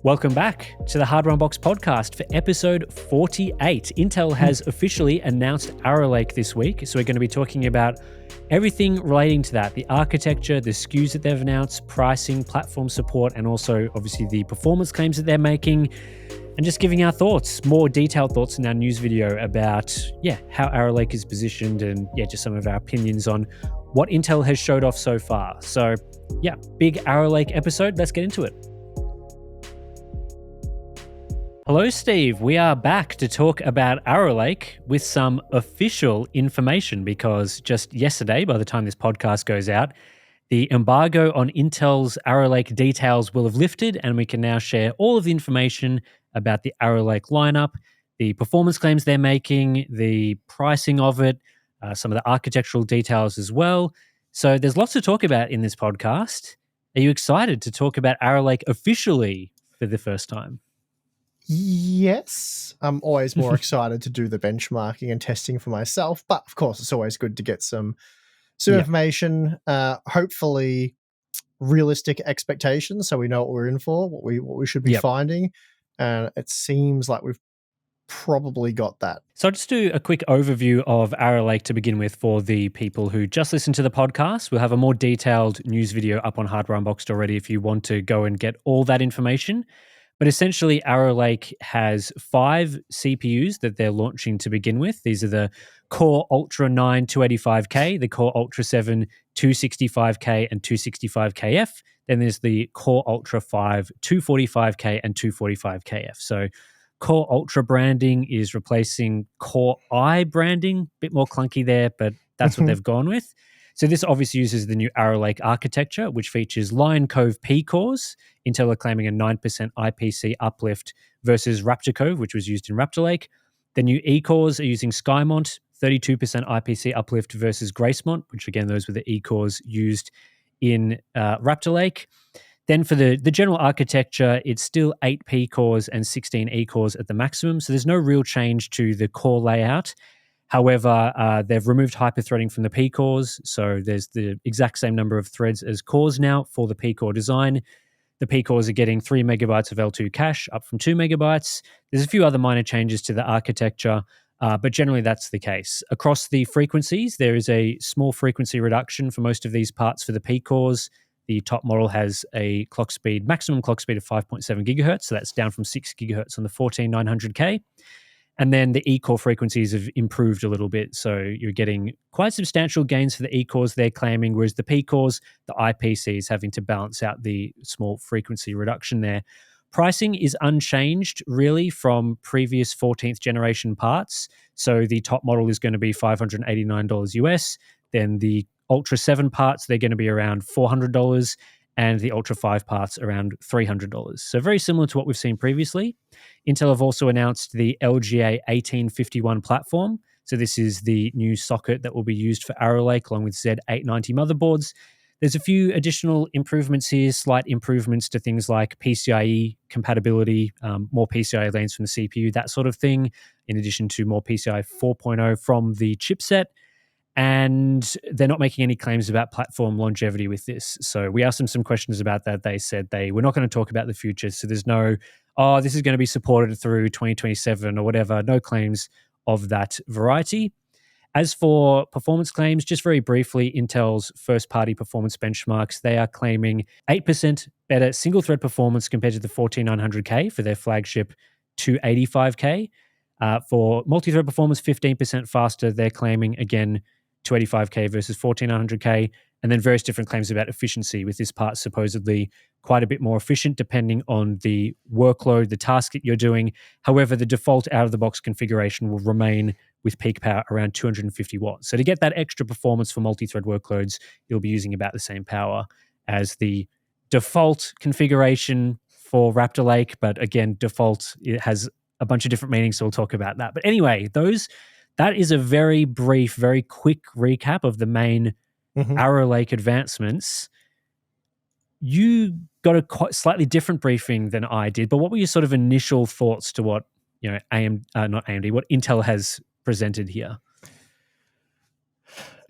Welcome back to the Hardware Unboxed podcast for episode 48. Intel has officially announced Arrow Lake this week, so we're going to be talking about everything relating to that, the architecture, the SKUs that they've announced, pricing, platform support, and also obviously the performance claims that they're making, and just giving our thoughts, more detailed thoughts in our news video about, how Arrow Lake is positioned and, just some of our opinions on what Intel has showed off so far. So, big Arrow Lake episode. Let's get into it. Hello, Steve. We are back to talk about Arrow Lake with some official information because just yesterday, by the time this podcast goes out, the embargo on Intel's Arrow Lake details will have lifted, and we can now share all of the information about the Arrow Lake lineup, the performance claims they're making, the pricing of it, some of the architectural details as well. So there's lots to talk about in this podcast. Are you excited to talk about Arrow Lake officially for the first time? Yes, I'm always more excited to do the benchmarking and testing for myself, but of course it's always good to get some information, hopefully realistic expectations so we know what we're in for, what we should be finding, and it seems like we've probably got that. So I'll just do a quick overview of Arrow Lake to begin with for the people who just listened to the podcast. We'll have a more detailed news video up on Hardware Unboxed already if you want to go and get all that information. But essentially, Arrow Lake has 5 CPUs that they're launching to begin with. These are the Core Ultra 9 285K, the Core Ultra 7 265K and 265KF. Then there's the Core Ultra 5 245K and 245KF. So Core Ultra branding is replacing Core I branding. Bit more clunky there, but that's what they've gone with. So this obviously uses the new Arrow Lake architecture, which features Lion Cove P cores. Intel are claiming a 9% IPC uplift versus Raptor Cove, which was used in Raptor Lake. The new E cores are using Skymont, 32% IPC uplift versus Gracemont, which again, those were the E cores used in Raptor Lake. Then for the general architecture, it's still 8 P cores and 16 E cores at the maximum. So there's no real change to the core layout. However, they've removed hyperthreading from the P cores, so there's the exact same number of threads as cores now for the P core design. The P cores are getting 3 megabytes of L2 cache, up from 2 megabytes. There's a few other minor changes to the architecture, but generally that's the case. Across the frequencies, there is a small frequency reduction for most of these parts for the P cores. The top model has a maximum clock speed of 5.7 gigahertz, so that's down from 6 gigahertz on the 14900K. And then the E-core frequencies have improved a little bit. So you're getting quite substantial gains for the E-cores they're claiming, whereas the P-cores, the IPC is having to balance out the small frequency reduction there. Pricing is unchanged, really, from previous 14th generation parts. So the top model is going to be $589 US. Then the Ultra 7 parts, they're going to be around $400. And the Ultra 5 parts around $300. So very similar to what we've seen previously. Intel have also announced the LGA1851 Platform. So this is the new socket that will be used for Arrow Lake along with Z890 motherboards. There's a few additional improvements here, slight improvements to things like PCIe compatibility, more PCIe lanes from the CPU, that sort of thing, in addition to more PCIe 4.0 from the chipset. And they're not making any claims about platform longevity with this. So we asked them some questions about that. They said they were not going to talk about the future. So there's no, this is going to be supported through 2027 or whatever. No claims of that variety. As for performance claims, just very briefly, Intel's first-party performance benchmarks, they are claiming 8% better single-thread performance compared to the 14900K for their flagship 285K. For multi-thread performance, 15% faster. They're claiming, again, 285K versus 14900K, and then various different claims about efficiency, with this part supposedly quite a bit more efficient depending on the workload, the task that you're doing. However, the default out-of-the-box configuration will remain with peak power around 250 watts. So to get that extra performance for multi-thread workloads, you'll be using about the same power as the default configuration for Raptor Lake. But again, default, it has a bunch of different meanings, so we'll talk about that. But anyway, that is a very brief, very quick recap of the main Arrow Lake advancements. You got a quite slightly different briefing than I did, but what were your sort of initial thoughts to what what Intel has presented here?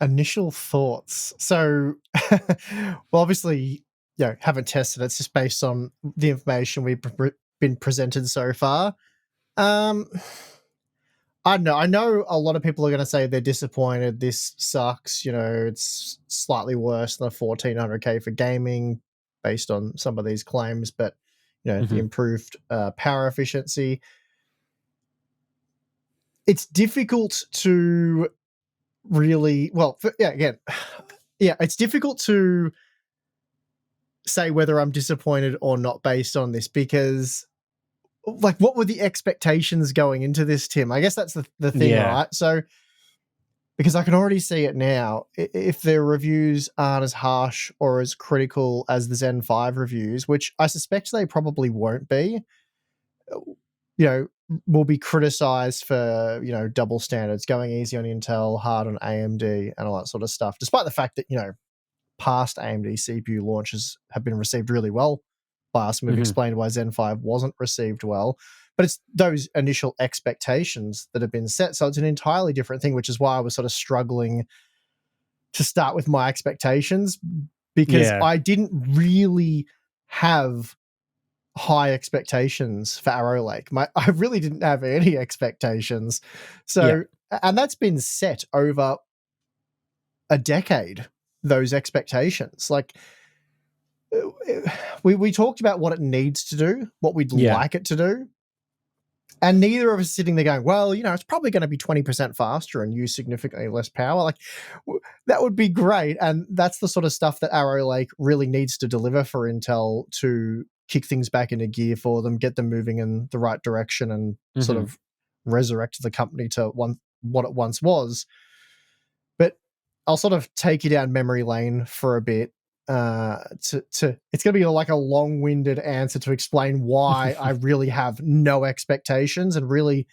Initial thoughts. So, well, obviously, haven't tested it. It's just based on the information we've been presented so far. I don't know. I know a lot of people are going to say they're disappointed. This sucks. It's slightly worse than a 1400K for gaming based on some of these claims, but the improved power efficiency. It's difficult to really, it's difficult to say whether I'm disappointed or not based on this, because what were the expectations going into this, Tim? I guess that's the thing, Yeah. right? So, because I can already see it now, if their reviews aren't as harsh or as critical as the Zen 5 reviews, which I suspect they probably won't be, will be criticized for, double standards, going easy on Intel, hard on AMD, and all that sort of stuff, despite the fact that, past AMD CPU launches have been received really well by us, and we've explained why Zen 5 wasn't received well. But it's those initial expectations that have been set. So it's an entirely different thing, which is why I was sort of struggling to start with my expectations, because I didn't really have high expectations for Arrow Lake. I really didn't have any expectations. So, and that's been set over a decade, those expectations. We talked about what it needs to do, what we'd like it to do. And neither of us sitting there going, well, it's probably going to be 20% faster and use significantly less power. That would be great. And that's the sort of stuff that Arrow Lake really needs to deliver for Intel to kick things back into gear for them, get them moving in the right direction, and sort of resurrect the company to what it once was. But I'll sort of take you down memory lane for a bit. It's going to be like a long-winded answer to explain why I really have no expectations, and really,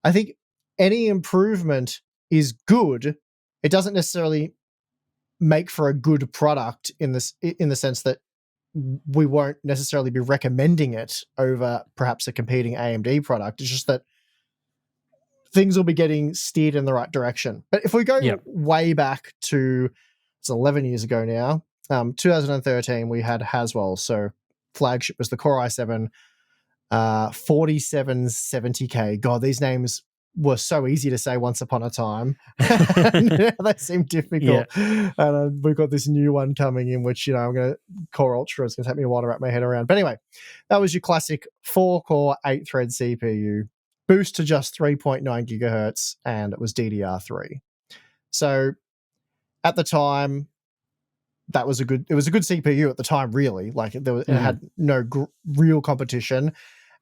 I think any improvement is good. It doesn't necessarily make for a good product in the sense that we won't necessarily be recommending it over perhaps a competing AMD product. It's just that things will be getting steered in the right direction. But if we go way back to, it's 11 years ago now, 2013, we had Haswell. So flagship was the Core i7 4770K. God, these names were so easy to say once upon a time. Now they seem difficult. And we've got this new one coming in, which, I'm going to, Core Ultra, it's going to take me a while to wrap my head around. But anyway, that was your classic 4-core, 8-thread CPU, boost to just 3.9 gigahertz, and it was DDR3. So at the time, it was a good CPU at the time, really. It had no real competition.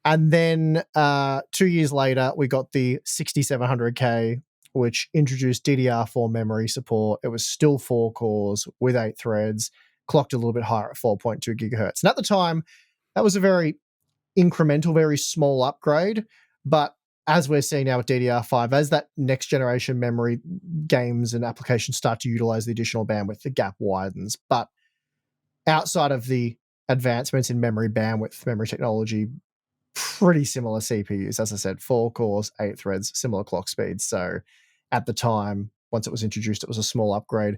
And then 2 years later, we got the 6700K, which introduced DDR4 memory support. It was still 4 cores with 8 threads, clocked a little bit higher at 4.2 gigahertz. And at the time, that was a very incremental, very small upgrade. But as we're seeing now with DDR5, as that next generation memory games and applications start to utilize the additional bandwidth, the gap widens. But outside of the advancements in memory bandwidth, memory technology, pretty similar CPUs. As I said, 4 cores, 8 threads, similar clock speeds. So at the time, once it was introduced, it was a small upgrade.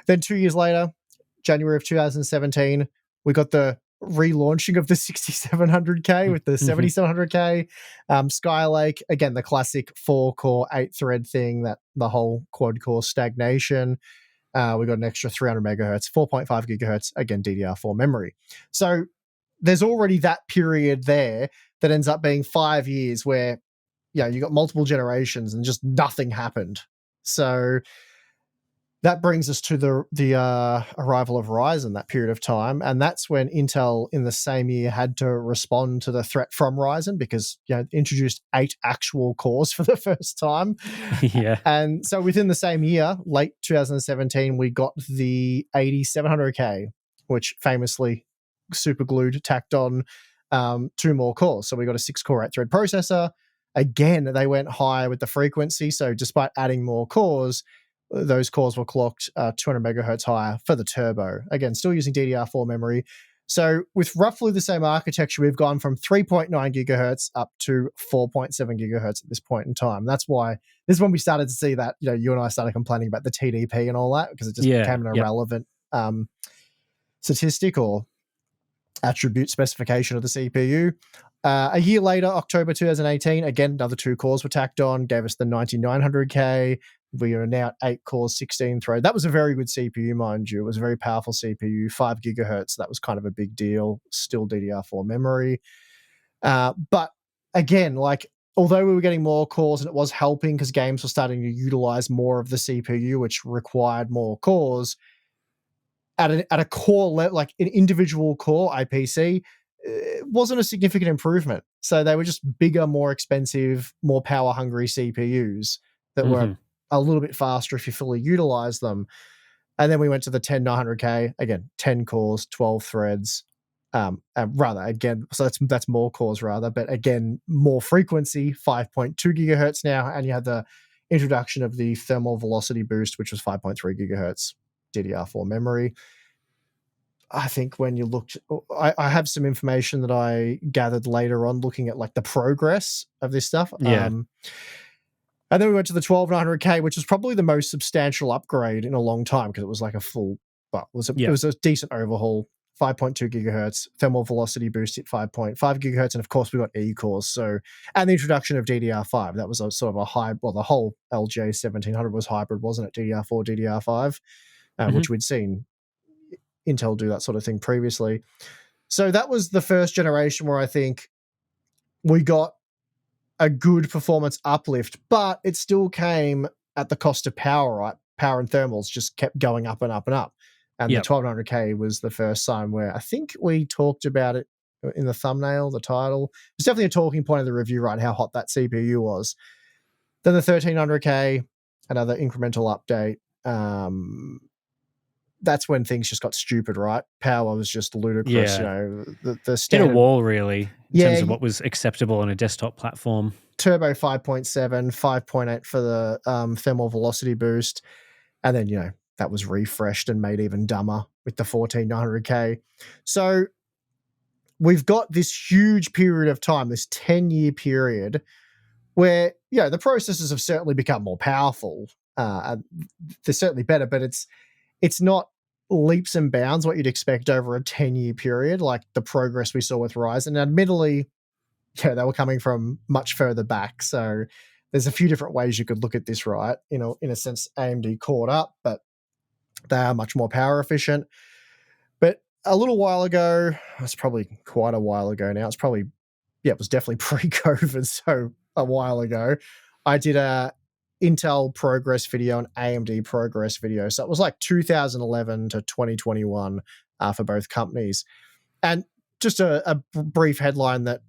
Then 2 years later, January of 2017, we got the relaunching of the 6700K with the 7700K. Skylake, again, the classic 4-core, 8-thread thing, that the whole quad-core stagnation. We got an extra 300 megahertz, 4.5 gigahertz, again, DDR4 memory. So there's already that period there that ends up being 5 years where, you got multiple generations and just nothing happened. So that brings us to the arrival of Ryzen, that period of time. And that's when Intel in the same year had to respond to the threat from Ryzen, because introduced 8 actual cores for the first time. And so within the same year, late 2017, we got the 8700K, which famously super glued, tacked on 2 more cores. So we got a 6-core 8-thread processor. Again, they went higher with the frequency. So despite adding more cores, those cores were clocked 200 megahertz higher for the turbo. Again, still using DDR4 memory. So with roughly the same architecture, we've gone from 3.9 gigahertz up to 4.7 gigahertz at this point in time. That's why this is when we started to see that, you and I started complaining about the TDP and all that, because it just became an irrelevant statistic, or attribute specification of the CPU. A year later, October 2018, again, another 2 cores were tacked on, gave us the 9900K. We are now at 8 cores, 16 thread. That was a very good CPU, mind you. It was a very powerful CPU, 5 gigahertz. That was kind of a big deal. Still DDR4 memory. But again, like, although we were getting more cores and it was helping because games were starting to utilize more of the CPU, which required more cores, at a core level, like an individual core IPC, it wasn't a significant improvement. So they were just bigger, more expensive, more power hungry CPUs that were a little bit faster if you fully utilize them. And then we went to the 10900K, again, 10 cores, 12 threads. Rather, again, so that's more cores rather, but again, more frequency, 5.2 gigahertz now. And you had the introduction of the thermal velocity boost, which was 5.3 gigahertz DDR4 memory. I think when you looked, I have some information that I gathered later on looking at like the progress of this stuff. Yeah. And then we went to the 12900K, which was probably the most substantial upgrade in a long time because it was like a full, well, it was a decent overhaul. 5.2 gigahertz, thermal velocity boost at 5.5 gigahertz, and of course we got E cores. So, and the introduction of DDR5, that was a sort of a high. Well, the whole LGA1851 was hybrid, wasn't it? DDR4, DDR5, which we'd seen Intel do that sort of thing previously. So that was the first generation where I think we got a good performance uplift, but it still came at the cost of power, right? Power and thermals just kept going up and up and up. And the 1200K was the first time where I think we talked about it in the thumbnail, the title. It's definitely a talking point of the review, right? How hot that CPU was. Then the 1300K, another incremental update. That's when things just got stupid, right? Power was just ludicrous. Yeah. You know, the standard hit a wall really in terms of what was acceptable on a desktop platform. Turbo 5.7, 5.8 for the thermal velocity boost. And then, you know, that was refreshed and made even dumber with the 14900K. So we've got this huge period of time, this 10-year period where, you know, the processors have certainly become more powerful. And they're certainly better, but it's not leaps and bounds what you'd expect over a 10-year period, like the progress we saw with Ryzen. Admittedly, yeah, they were coming from much further back. So there's a few different ways you could look at this, right? You know, in a sense, AMD caught up, but they are much more power efficient. But a little while ago, it's probably quite a while ago now. It's probably, yeah, it was definitely pre-COVID, so a while ago. I did a Intel progress video and AMD progress video. So it was like 2011 to 2021 for both companies. And just a brief headline that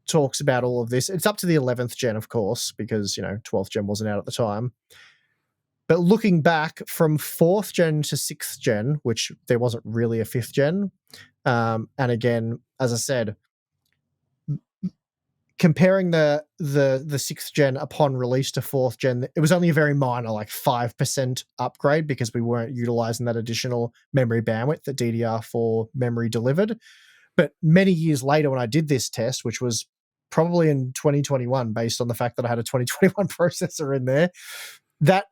talks about all of this. It's up to the 11th gen, of course, because, you know, 12th gen wasn't out at the time. But looking back from 4th gen to 6th gen, which there wasn't really a 5th gen, and again, as I said, comparing the 6th gen upon release to 4th gen, it was only a very minor, like 5% upgrade because we weren't utilizing that additional memory bandwidth that DDR4 memory delivered. But many years later, when I did this test, which was probably in 2021, based on the fact that I had a 2021 processor in there, that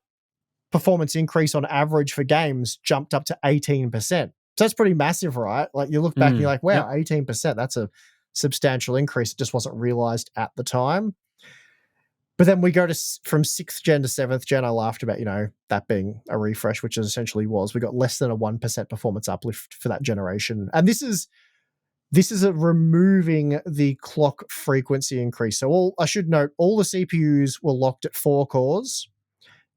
performance increase on average for games jumped up to 18%. So that's pretty massive, right? Like you look back and you're like, wow, 18%, that's a substantial increase. It just wasn't realized at the time. But then we go to from 6th gen to 7th gen. I laughed about, you know, that being a refresh, which it essentially was. We got less than a 1% performance uplift for that generation. And this is removing the clock frequency increase. So I should note, all the CPUs were locked at 4 cores.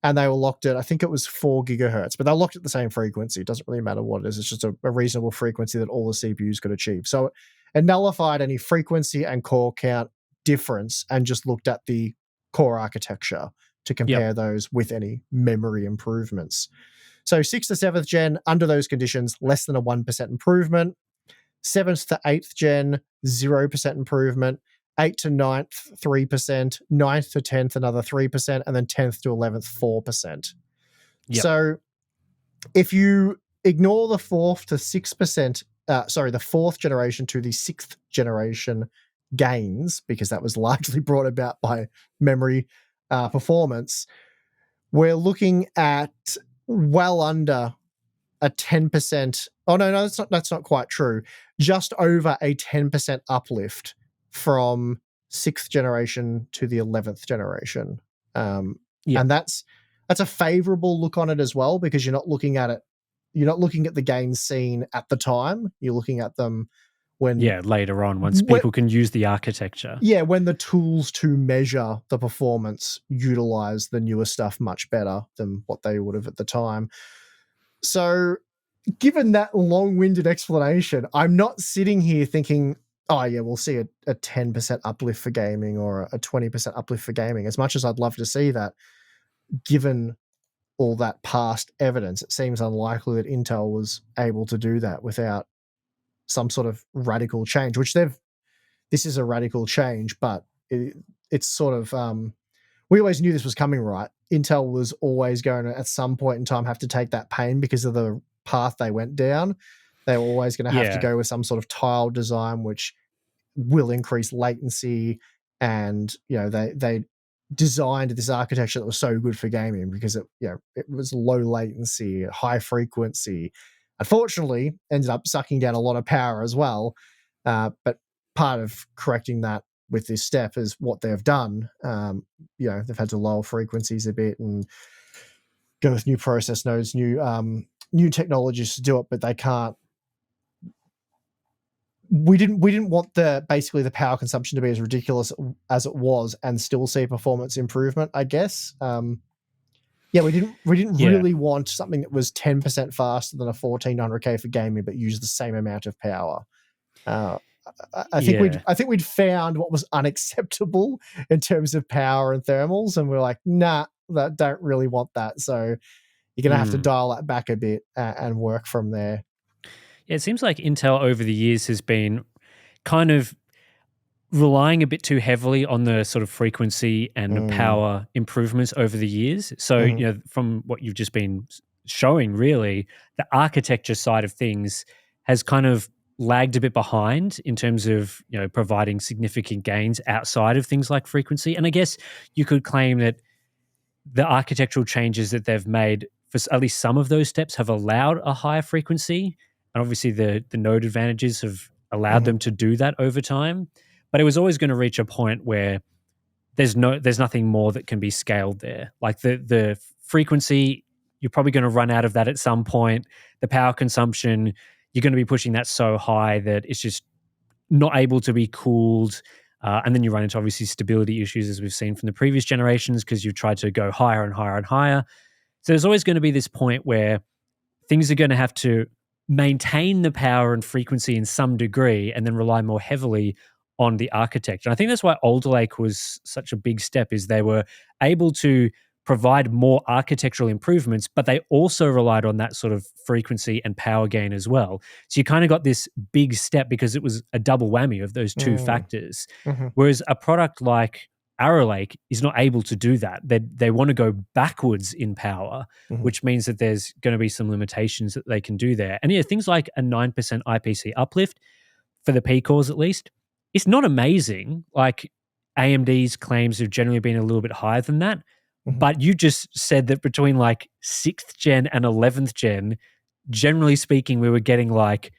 And they were locked at, I think it was 4 gigahertz, but they're locked at the same frequency. It doesn't really matter what it is. It's just a reasonable frequency that all the CPUs could achieve. So it nullified any frequency and core count difference and just looked at the core architecture to compare those with any memory improvements. So 6th to 7th gen, under those conditions, less than a 1% improvement. 7th to 8th gen, 0% improvement. 8th to 9th, 3%, 9th to 10th, another 3%, and then 10th to 11th, 4%. So if you ignore the 4th to 6%, the 4th generation to the 6th generation gains, because that was largely brought about by memory performance, we're looking at well under a 10%, Oh no, that's not quite true. Just over a 10% uplift from 6th generation to the 11th generation. Yeah. And that's a favorable look on it as well, because you're not looking at it, you're not looking at the gains seen at the time. You're looking at them when Yeah, later on, once when people can use the architecture. yeah, when the tools to measure the performance utilize the newer stuff much better than what they would have at the time. So, given that long-winded explanation, I'm not sitting here thinking, oh yeah, we'll see a 10% uplift for gaming or a 20% uplift for gaming. As much as I'd love to see that, given all that past evidence, it seems unlikely that Intel was able to do that without some sort of radical change, which this is a radical change, but it's sort of we always knew this was coming, right? Intel was always going to, at some point in time, have to take that pain because of the path they went down. They were always going to have to Yeah. go with some sort of tile design, which will increase latency. And they designed this architecture that was so good for gaming because it was low latency, high frequency. Unfortunately, ended up sucking down a lot of power as well. But part of correcting that with this step is what they've done. They've had to lower frequencies a bit and go with new process nodes, new technologies to do it, but they can't. We didn't want basically the power consumption to be as ridiculous as it was and still see performance improvement, I guess. We didn't Yeah. really want something that was 10% faster than a 1400K for gaming, but used the same amount of power. Uh, I think we'd Yeah. I think we'd found what was unacceptable in terms of power and thermals, and we're like, nah, that don't really want that. So you're gonna have to Mm. dial that back a bit and work from there. Yeah, it seems like Intel over the years has been kind of relying a bit too heavily on the sort of frequency and Mm, power improvements over the years. So, mhm, from what you've just been showing, really, the architecture side of things has kind of lagged a bit behind in terms of, providing significant gains outside of things like frequency. And I guess you could claim that the architectural changes that they've made for at least some of those steps have allowed a higher frequency, and obviously the node advantages have allowed mhm, them to do that over time. But it was always going to reach a point where there's nothing more that can be scaled there. Like the frequency, you're probably going to run out of that at some point. The power consumption, you're going to be pushing that so high that it's just not able to be cooled. And then you run into obviously stability issues, as we've seen from the previous generations, because you've tried to go higher and higher and higher. So there's always going to be this point where things are going to have to maintain the power and frequency in some degree and then rely more heavily on the architecture. And I think that's why Alder Lake was such a big step, is they were able to provide more architectural improvements, but they also relied on that sort of frequency and power gain as well. So you kind of got this big step because it was a double whammy of those two mm, factors. mhm, Whereas a product like Arrow Lake is not able to do that. They want to go backwards in power, mhm, which means that there's going to be some limitations that they can do there. And yeah, things like a 9% IPC uplift for the P cores at least, it's not amazing. Like AMD's claims have generally been a little bit higher than that. mhm, But you just said that between like 6th gen and 11th gen, generally speaking, we were getting like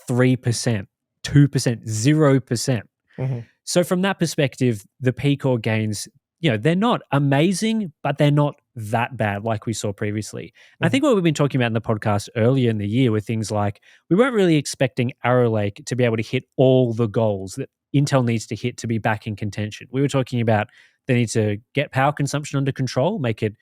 3%, 2%, 0%. mhm, So from that perspective, the P core gains, they're not amazing, but they're not that bad like we saw previously. And I mhm, think what we've been talking about in the podcast earlier in the year were things like we weren't really expecting Arrow Lake to be able to hit all the goals that Intel needs to hit to be back in contention. We were talking about they need to get power consumption under control, make it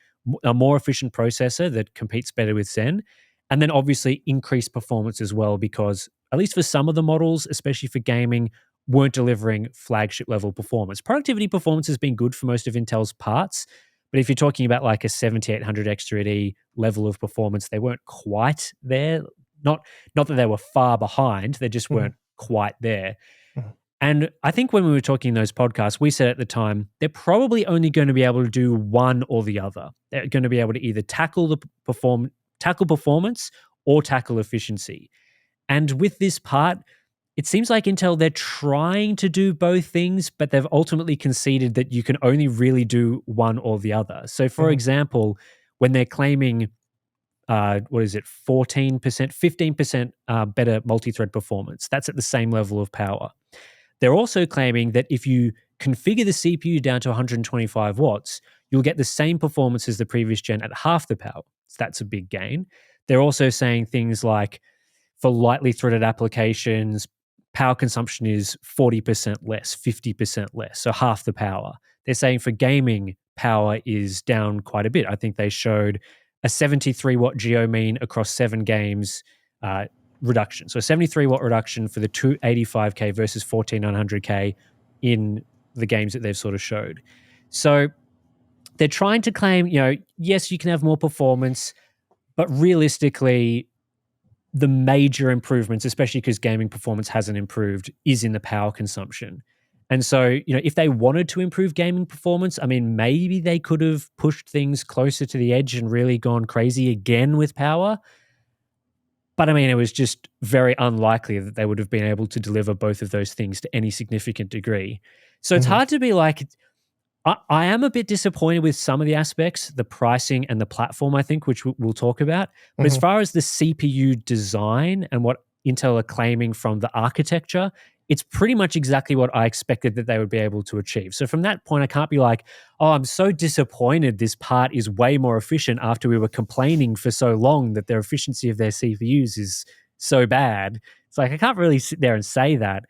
a more efficient processor that competes better with Zen, and then obviously increase performance as well, because at least for some of the models, especially for gaming, weren't delivering flagship level performance. Productivity performance has been good for most of Intel's parts, but if you're talking about like a 7800 X3D level of performance, they weren't quite there. Not that they were far behind, they just mhm, weren't quite there. mhm, And I think when we were talking in those podcasts, we said at the time, they're probably only going to be able to do one or the other. They're going to be able to either tackle performance or tackle efficiency. And with this part, it seems like Intel, they're trying to do both things, but they've ultimately conceded that you can only really do one or the other. So, for mhm, example, when they're claiming what is it, 14%, 15% better multi-thread performance. That's at the same level of power. They're also claiming that if you configure the CPU down to 125 watts, you'll get the same performance as the previous gen at half the power. So that's a big gain. They're also saying things like for lightly threaded applications, power consumption is 40% less, 50% less, so half the power. They're saying for gaming, power is down quite a bit. I think they showed a 73 watt geo mean across 7 games uh, reduction. So a 73 watt reduction for the 285K versus 14900K in the games that they've sort of showed. So they're trying to claim, yes, you can have more performance, but realistically, the major improvements, especially because gaming performance hasn't improved, is in the power consumption. And so, if they wanted to improve gaming performance, I mean, maybe they could have pushed things closer to the edge and really gone crazy again with power. But I mean, it was just very unlikely that they would have been able to deliver both of those things to any significant degree. So it's Mhm. hard to be like, I am a bit disappointed with some of the aspects, the pricing and the platform, I think, which we'll talk about. But as Mhm. far as the CPU design and what Intel are claiming from the architecture, it's pretty much exactly what I expected that they would be able to achieve. So from that point, I can't be like, oh, I'm so disappointed this part is way more efficient after we were complaining for so long that their efficiency of their CPUs is so bad. It's like, I can't really sit there and say that.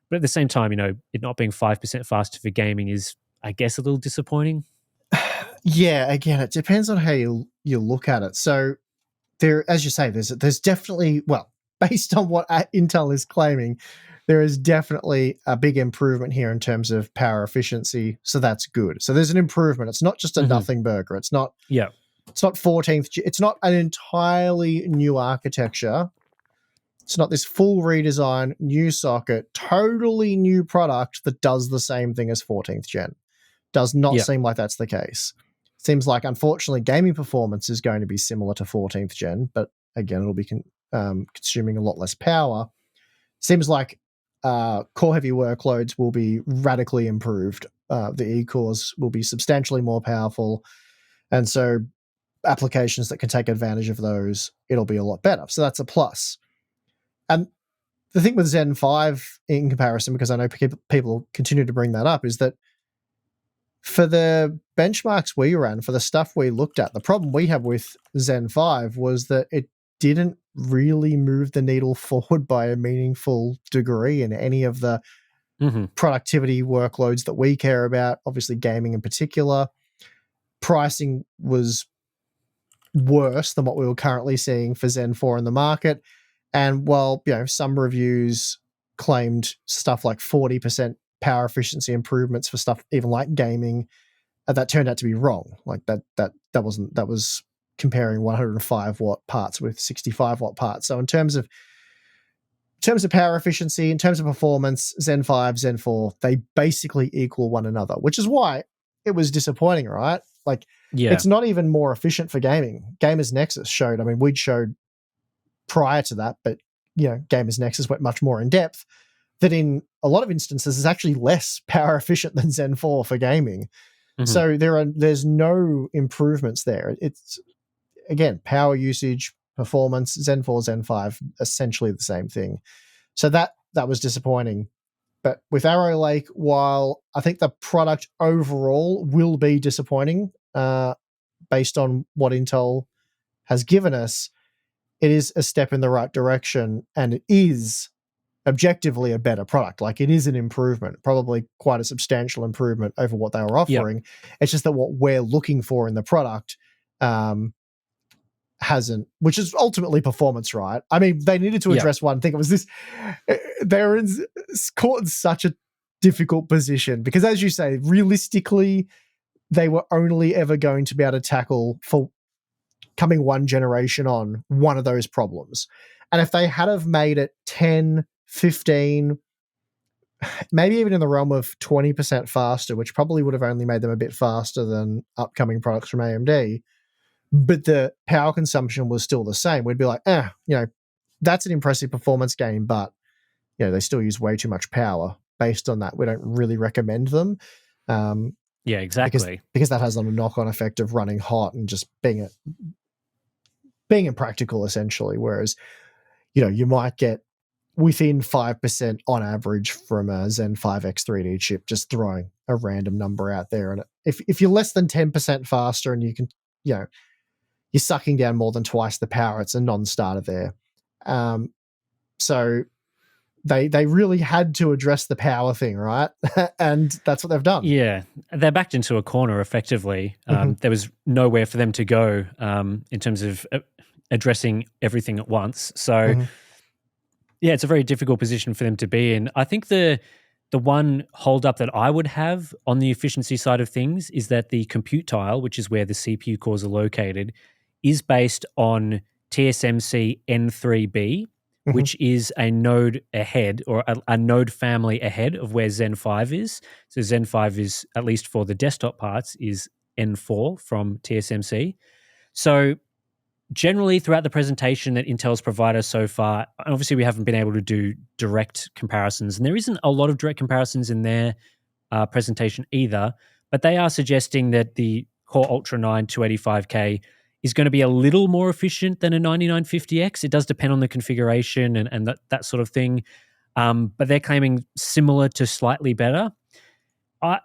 But at the same time, it not being 5% faster for gaming is, I guess, a little disappointing. Yeah, again, it depends on how you look at it. So there, as you say, there's definitely, well, based on what Intel is claiming, there is definitely a big improvement here in terms of power efficiency. So that's good. So there's an improvement. It's not just a Hmm. nothing burger. It's not Yeah. 14th. It's not an entirely new architecture. It's not this full redesign, new socket, totally new product that does the same thing as 14th gen. Does not Yeah. seem like that's the case. Seems like, unfortunately, gaming performance is going to be similar to 14th gen, but again, it'll be consuming a lot less power. Seems like core heavy workloads will be radically improved. The E-cores will be substantially more powerful. And so applications that can take advantage of those, it'll be a lot better. So that's a plus. And the thing with Zen 5 in comparison, because I know people continue to bring that up, is that for the benchmarks we ran, for the stuff we looked at, the problem we have with Zen 5 was that it didn't really move the needle forward by a meaningful degree in any of the Hmm. productivity workloads that we care about, obviously gaming in particular. Pricing was worse than what we were currently seeing for Zen 4 in the market. And while, some reviews claimed stuff like 40% power efficiency improvements for stuff even like gaming, that turned out to be wrong. Like that was comparing 105 watt parts with 65 watt parts. So in terms of power efficiency, in terms of performance, Zen 5, Zen 4, they basically equal one another, which is why it was disappointing, right? Like, Yeah. it's not even more efficient for gaming. Gamers Nexus showed, I mean, we'd showed prior to that, but Gamers Nexus went much more in depth, that in a lot of instances is actually less power efficient than Zen 4 for gaming. Hmm. So there's no improvements there. It's, again, power usage, performance, Zen 4, Zen 5, essentially the same thing. So that was disappointing. But with Arrow Lake, while I think the product overall will be disappointing, based on what Intel has given us, it is a step in the right direction, and it is objectively a better product. Like, it is an improvement, probably quite a substantial improvement over what they were Yeah. offering. It's just that what we're looking for in the product um, hasn't, which is ultimately performance, right? I mean, they needed to Yeah. address one thing. It was this: they were caught in such a difficult position because, as you say, realistically, they were only ever going to be able to tackle, for coming one generation on, one of those problems. And if they had have made it 10, 15, maybe even in the realm of 20% faster, which probably would have only made them a bit faster than upcoming products from AMD, but the power consumption was still the same, we'd be like, that's an impressive performance gain, but they still use way too much power. Based on that, we don't really recommend them, um, Yeah. because Exactly. that has a knock-on effect of running hot and just being impractical essentially. Whereas, you know, you might get within 5% on average from a Zen 5 X3D chip, just throwing a random number out there. And if you're less than 10% faster and you can, you know, you're sucking down more than twice the power, it's a non-starter there. So they really had to address the power thing, right? And that's what they've done. Yeah, they're backed into a corner effectively. Mm-hmm. There was nowhere for them to go in terms of addressing everything at once. So, Mm-hmm. yeah, it's a very difficult position for them to be in. I think the one holdup that I would have on the efficiency side of things is that the compute tile, which is where the CPU cores are located, is based on TSMC N3B, Mm-hmm. which is a node ahead or a node family ahead of where Zen 5 is. So Zen 5 is, at least for the desktop parts, is N4 from TSMC. So generally throughout the presentation that Intel's provided so far, and obviously we haven't been able to do direct comparisons, and there isn't a lot of direct comparisons in their presentation either, but they are suggesting that the Core Ultra 9 285K is going to be a little more efficient than a 9950X. It does depend on the configuration and that sort of thing, but they're claiming similar to slightly better. I,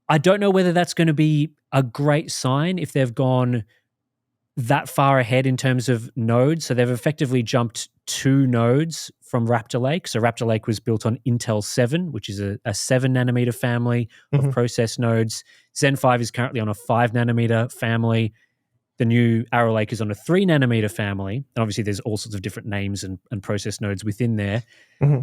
I don't know whether that's going to be a great sign if they've gone that far ahead in terms of nodes. So they've effectively jumped 2 nodes from Raptor Lake. So Raptor Lake was built on Intel 7, which is a 7 nanometer family of Mm-hmm. process nodes. Zen 5 is currently on a 5 nanometer family. The new Arrow Lake is on a 3 nanometer family. And obviously there's all sorts of different names and process nodes within there. Mm-hmm.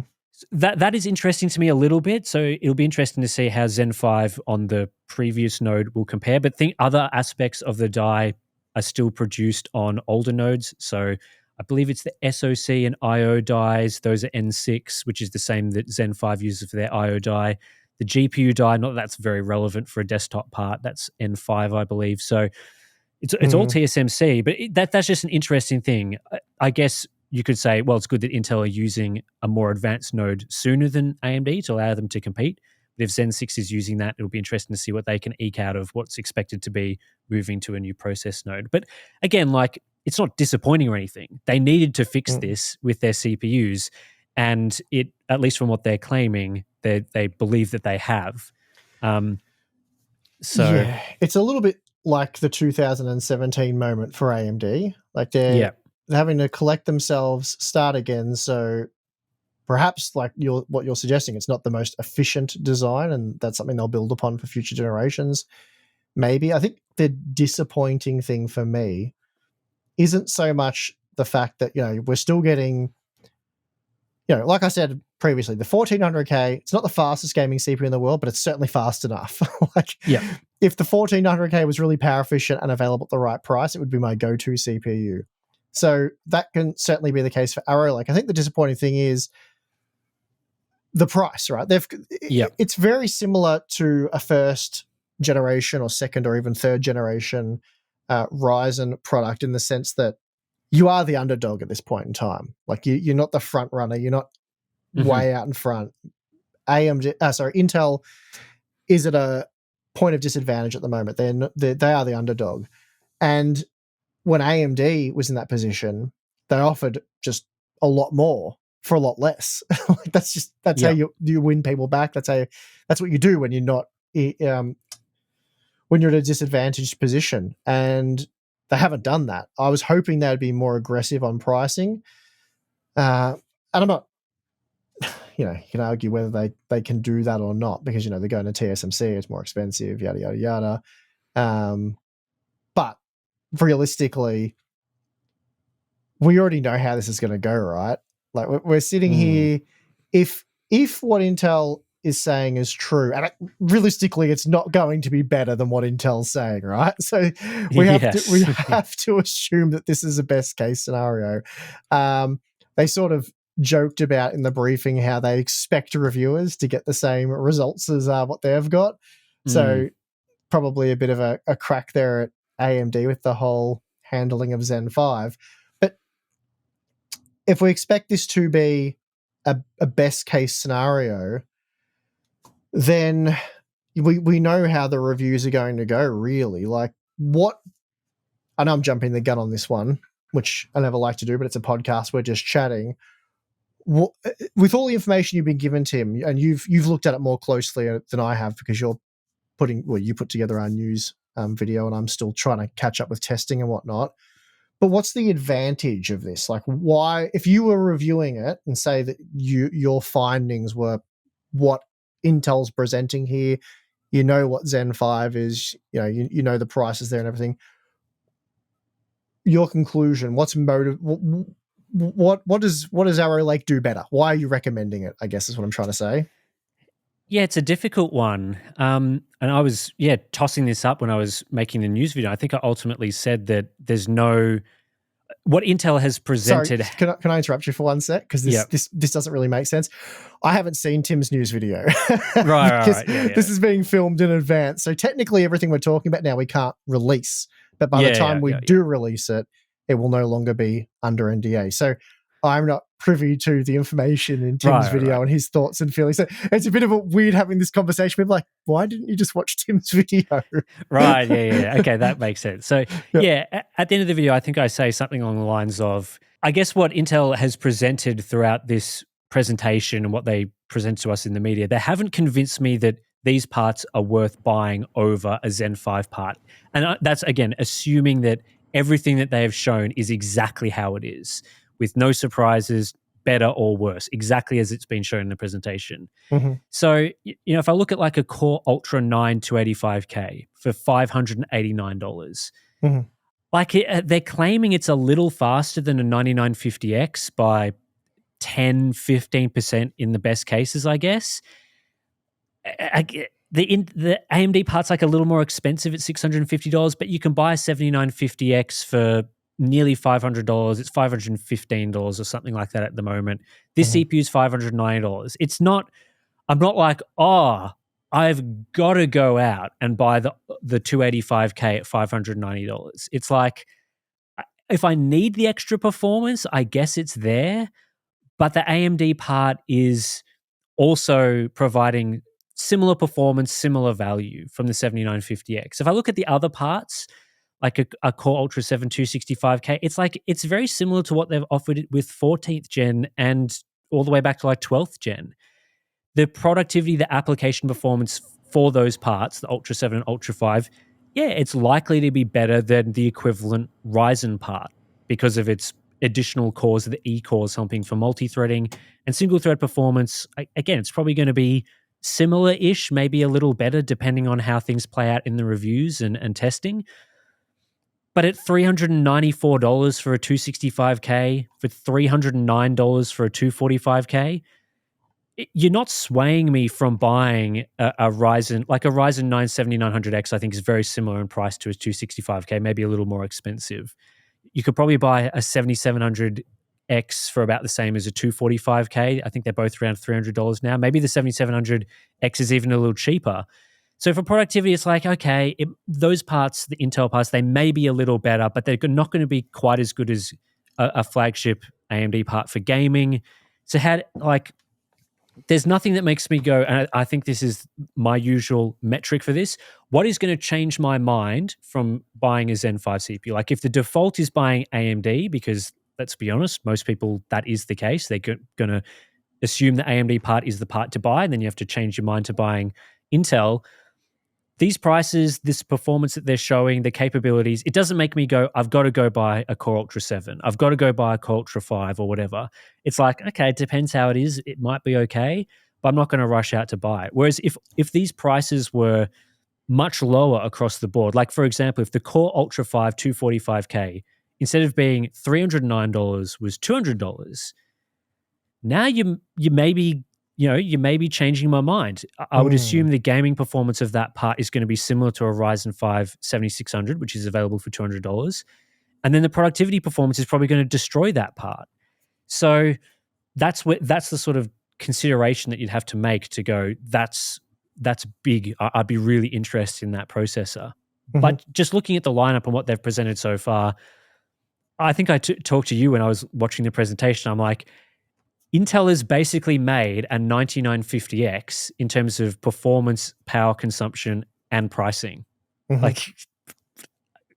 That is interesting to me a little bit. So it'll be interesting to see how Zen 5 on the previous node will compare. But think other aspects of the die are still produced on older nodes. So I believe it's the SoC and IO dies. Those are N6, which is the same that Zen 5 uses for their IO die. The GPU die, not that that's very relevant for a desktop part. That's N5, I believe. So it's all Mm-hmm. TSMC, but that's just an interesting thing. I guess you could say, well, it's good that Intel are using a more advanced node sooner than AMD to allow them to compete. But if Zen 6 is using that, it'll be interesting to see what they can eke out of what's expected to be moving to a new process node. But again, like, it's not disappointing or anything. They needed to fix Mm-hmm. this with their CPUs, and it, at least from what they're claiming, they believe that they have. Um, so Yeah, it's a little bit like the 2017 moment for AMD. Like yeah, they're having to collect themselves, start again. So perhaps like what you're suggesting, it's not the most efficient design, and that's something they'll build upon for future generations. Maybe. I think the disappointing thing for me isn't so much the fact that, you know, we're still getting, you know, like I said previously, the 1400K, it's not the fastest gaming CPU in the world, but it's certainly fast enough. Like, yeah, if the 1400K was really power efficient and available at the right price, it would be my go-to CPU. So that can certainly be the case for Arrow Lake. I think the disappointing thing is the price, right? yeah. It's very similar to a first generation or second or even third generation Ryzen product, in the sense that you are the underdog at this point in time. Like, you're not the front runner. You're not Mm-hmm. way out in front. Intel is at a point of disadvantage at the moment. They are the underdog. And when AMD was in that position, they offered just a lot more for a lot less. Like, that's how Yeah. you win people back. That's what you do when you're not when you're in a disadvantaged position. And they haven't done that. I was hoping they would be more aggressive on pricing. And I'm not, you know, you can argue whether they can do that or not, because, you know, they're going to TSMC, it's more expensive, yada yada yada. But realistically, we already know how this is going to go, right? Like, we're sitting Mm. here. If what Intel is saying is true, and realistically, it's not going to be better than what Intel's saying, right? So we Yes. have to assume that this is a best case scenario. They sort of joked about in the briefing how they expect reviewers to get the same results as what they've got. Mm. So probably a bit of a crack there at AMD with the whole handling of Zen 5. But if we expect this to be a best case scenario, then we know how the reviews are going to go, really. Like, what, I know I'm jumping the gun on this one, which I never like to do, but it's a podcast. We're just chatting. With all the information you've been given, Tim, and you've looked at it more closely than I have because you put together our news video, and I'm still trying to catch up with testing and whatnot. But what's the advantage of this? Like, why, if you were reviewing it and say that your findings were what Intel's presenting here, you know what Zen 5 is, you know the prices there and everything. Your conclusion, what's motive? What does Arrow Lake do better? Why are you recommending it? I guess is what I'm trying to say. Yeah, it's a difficult one. And I was, tossing this up when I was making the news video. I think I ultimately said that there's no, what Intel has Sorry, presented. can I interrupt you for one sec? Because this doesn't really make sense. I haven't seen Tim's news video. Right. Yeah. This is being filmed in advance. So technically everything we're talking about now we can't release. But by the time we do release it, it will no longer be under NDA. So I'm not privy to the information in Tim's video and his thoughts and feelings. So it's a bit of a weird having this conversation. People like, why didn't you just watch Tim's video? Right. Yeah. Okay, that makes sense. So at the end of the video, I think I say something along the lines of, I guess what Intel has presented throughout this presentation and what they present to us in the media, they haven't convinced me that these parts are worth buying over a Zen 5 part. And that's, again, assuming that everything that they have shown is exactly how it is, with no surprises, better or worse, exactly as it's been shown in the presentation. Mm-hmm. So, if I look at like a Core Ultra 9 285K for $589, mm-hmm. like they're claiming it's a little faster than a 9950X by 10, 15% in the best cases, I guess. The AMD part's like a little more expensive at $650, but you can buy a 7950X for nearly $500. It's $515 or something like that at the moment. This CPU is $590. I'm not like, I've got to go out and buy the 285K at $590. It's like, if I need the extra performance, I guess it's there. But the AMD part is also providing similar performance, similar value from the 7950X. If I look at the other parts, like a Core Ultra 7 265K, it's very similar to what they've offered with 14th gen and all the way back to like 12th gen. The productivity, the application performance for those parts, the Ultra 7 and Ultra 5, it's likely to be better than the equivalent Ryzen part because of its additional cores, the E-cores helping for multi-threading and single-thread performance. Again, it's probably going to be similar-ish, maybe a little better depending on how things play out in the reviews and testing. But at $394 for a 265K, for $309 for a 245K, you're not swaying me from buying a Ryzen, like a Ryzen 9 7900X, I think is very similar in price to a 265K, maybe a little more expensive. You could probably buy a 7700X for about the same as a 245K. I think they're both around $300 now. Maybe the 7700X is even a little cheaper. So for productivity, it's like, okay, those parts, the Intel parts, they may be a little better, but they're not going to be quite as good as a flagship AMD part for gaming. So there's nothing that makes me go, and I think this is my usual metric for this. What is going to change my mind from buying a Zen 5 CPU? Like if the default is buying AMD, because let's be honest, most people, that is the case. They're going to assume the AMD part is the part to buy, and then you have to change your mind to buying Intel. These prices, this performance that they're showing, the capabilities, it doesn't make me go, I've got to go buy a Core Ultra 7. I've got to go buy a Core Ultra 5 or whatever. It's like, okay, it depends how it is. It might be okay, but I'm not going to rush out to buy it. Whereas if these prices were much lower across the board, like for example, if the Core Ultra 5 245K, instead of being $309 was $200, now you may be changing my mind. I would assume the gaming performance of that part is going to be similar to a Ryzen 5 7600, which is available for $200. And then the productivity performance is probably going to destroy that part. So that's the sort of consideration that you'd have to make to go, that's big. I'd be really interested in that processor. But just looking at the lineup and what they've presented so far, I think I talked to you when I was watching the presentation. I'm like, Intel has basically made a 9950X in terms of performance, power consumption, and pricing. Like,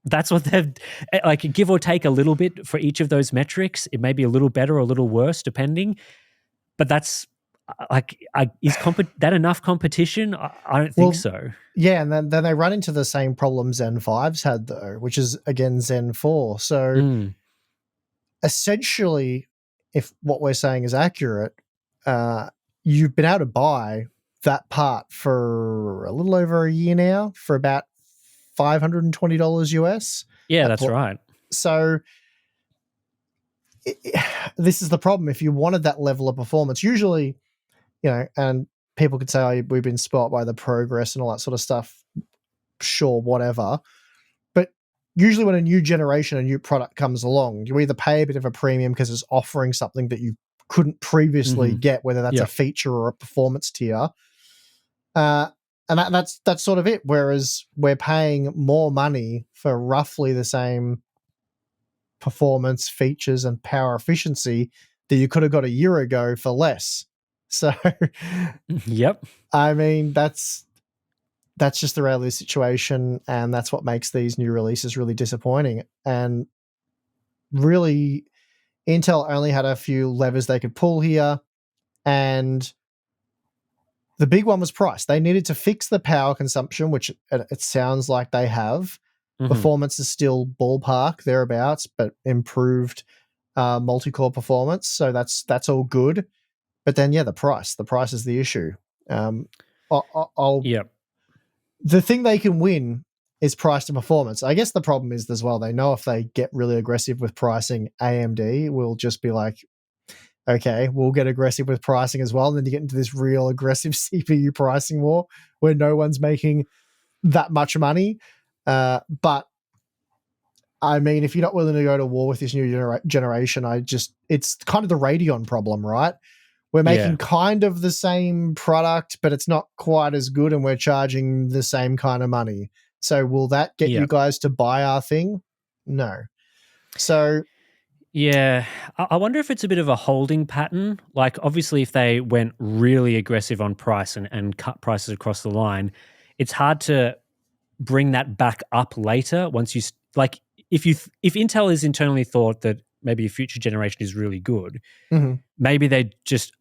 That's what they've like, give or take a little bit for each of those metrics. It may be a little better or a little worse depending, but that's like, is that enough competition? I don't think Well, so. yeah, and then they run into the same problem Zen 5's had though, which is again Zen 4. So Mm, essentially, if what we're saying is accurate, uh, you've been able to buy that part for a little over a year now for about $520 US. yeah, At that's right. so this is the problem. If you wanted that level of performance, usually, and people could say, "Oh, we've been spoilt by the progress and all that sort of stuff." Sure, whatever. But usually, when a new generation, a new product comes along, you either pay a bit of a premium because it's offering something that you couldn't previously Mhm. get, whether that's a Yep. feature or a performance tier. Uh, and that's sort of it. Whereas we're paying more money for roughly the same performance, features, and power efficiency that you could have got a year ago for less. So, Yep. I mean, that's just the reality of the situation, and that's what makes these new releases really disappointing. And really, Intel only had a few levers they could pull here, and the big one was price. They needed to fix the power consumption, which it sounds like they have. Mhm. Performance is still ballpark thereabouts, but improved multi-core performance, so that's all good. But then, yeah, the price is the issue. Um, I'll Yep. The thing they can win is price to performance. I guess the problem is as well, they know if they get really aggressive with pricing, AMD will just be like, okay, we'll get aggressive with pricing as well. And then you get into this real aggressive CPU pricing war where no one's making that much money. But I mean, if you're not willing to go to war with this new generation, it's kind of the Radeon problem, right? We're Yeah. making kind of the same product, but it's not quite as good, and we're charging the same kind of money. So will that get you Yep. guys to buy our thing? No. So, Yeah, I wonder if it's a bit of a holding pattern. Like, obviously, if they went really aggressive on price and cut prices across the line, it's hard to bring that back up later. Once like, if Intel is internally thought that maybe a future generation is really good, mhm, maybe they just,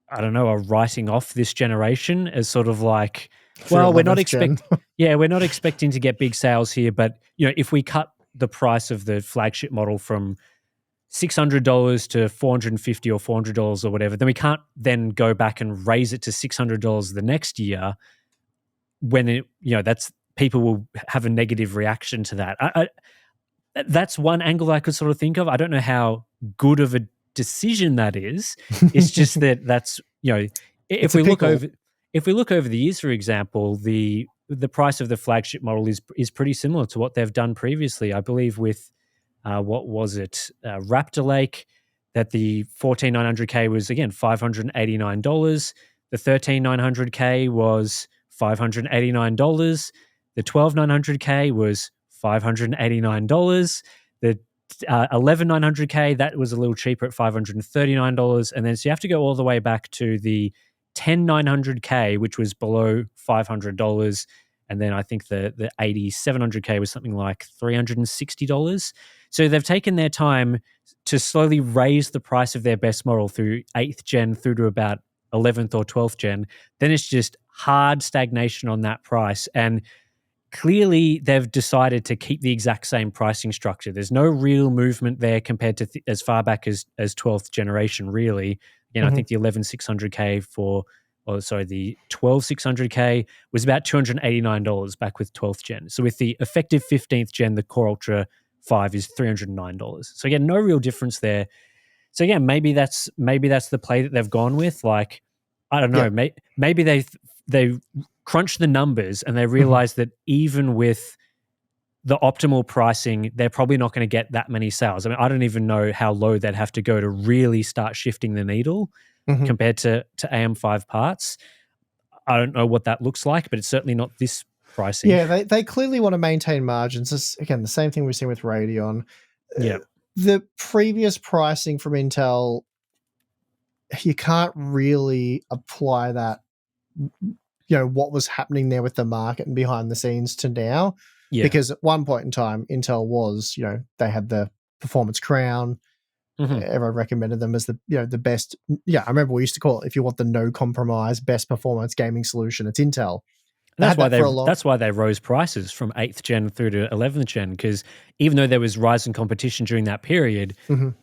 I don't know, are writing off this generation as sort of like, for well, eleventh gen. we're not expecting to get big sales here, but if we cut the price of the flagship model from $600 to 450 or $400 or whatever, then we can't then go back and raise it to $600 the next year when that's, people will have a negative reaction to that. That's one angle I could sort of think of. I don't know how good of a decision that is. It's just that that's, if It's a we look pickle. over the years, for example, the price of the flagship model is pretty similar to what they've done previously. I believe with what was it, Raptor Lake, that the 14900K was again $589. The 13900K was $589. The 12900K was $589. The 11900K, that was a little cheaper at $539. And then so you have to go all the way back to the 10900K, which was below $500. And then I think the 8700K was something like $360. So they've taken their time to slowly raise the price of their best model through 8th gen through to about 11th or 12th gen. Then it's just hard stagnation on that price. And clearly they've decided to keep the exact same pricing structure. There's no real movement there compared to as far back as 12th generation, really. I Mhm, think the 11600K the 12600K was about $289 back with 12th gen. So with the effective 15th gen, the Core Ultra 5 is $309. So again, no real difference there. So again, maybe that's the play that they've gone with. Like, I don't yeah, know, maybe they crunch the numbers and they mhm, realize that even with the optimal pricing, they're probably not going to get that many sales. I mean, I don't even know how low they'd have to go to really start shifting the needle mhm. compared to AM5 parts. I don't know what that looks like, but it's certainly not this pricing. Yeah, they clearly want to maintain margins. This, again, the same thing we've seen with Radeon. Yeah. The previous pricing from Intel, you can't really apply that, what was happening there with the market and behind the scenes to now. Yeah. because at one point in time, Intel was, they had the performance crown. Mhm. Everyone recommended them as the best. Yeah, I remember we used to call it, if you want the no compromise best performance gaming solution, it's Intel. And They had that for a long. that's why they rose prices from 8th gen through to 11th gen, because even though there was Ryzen competition during that period, Mhm,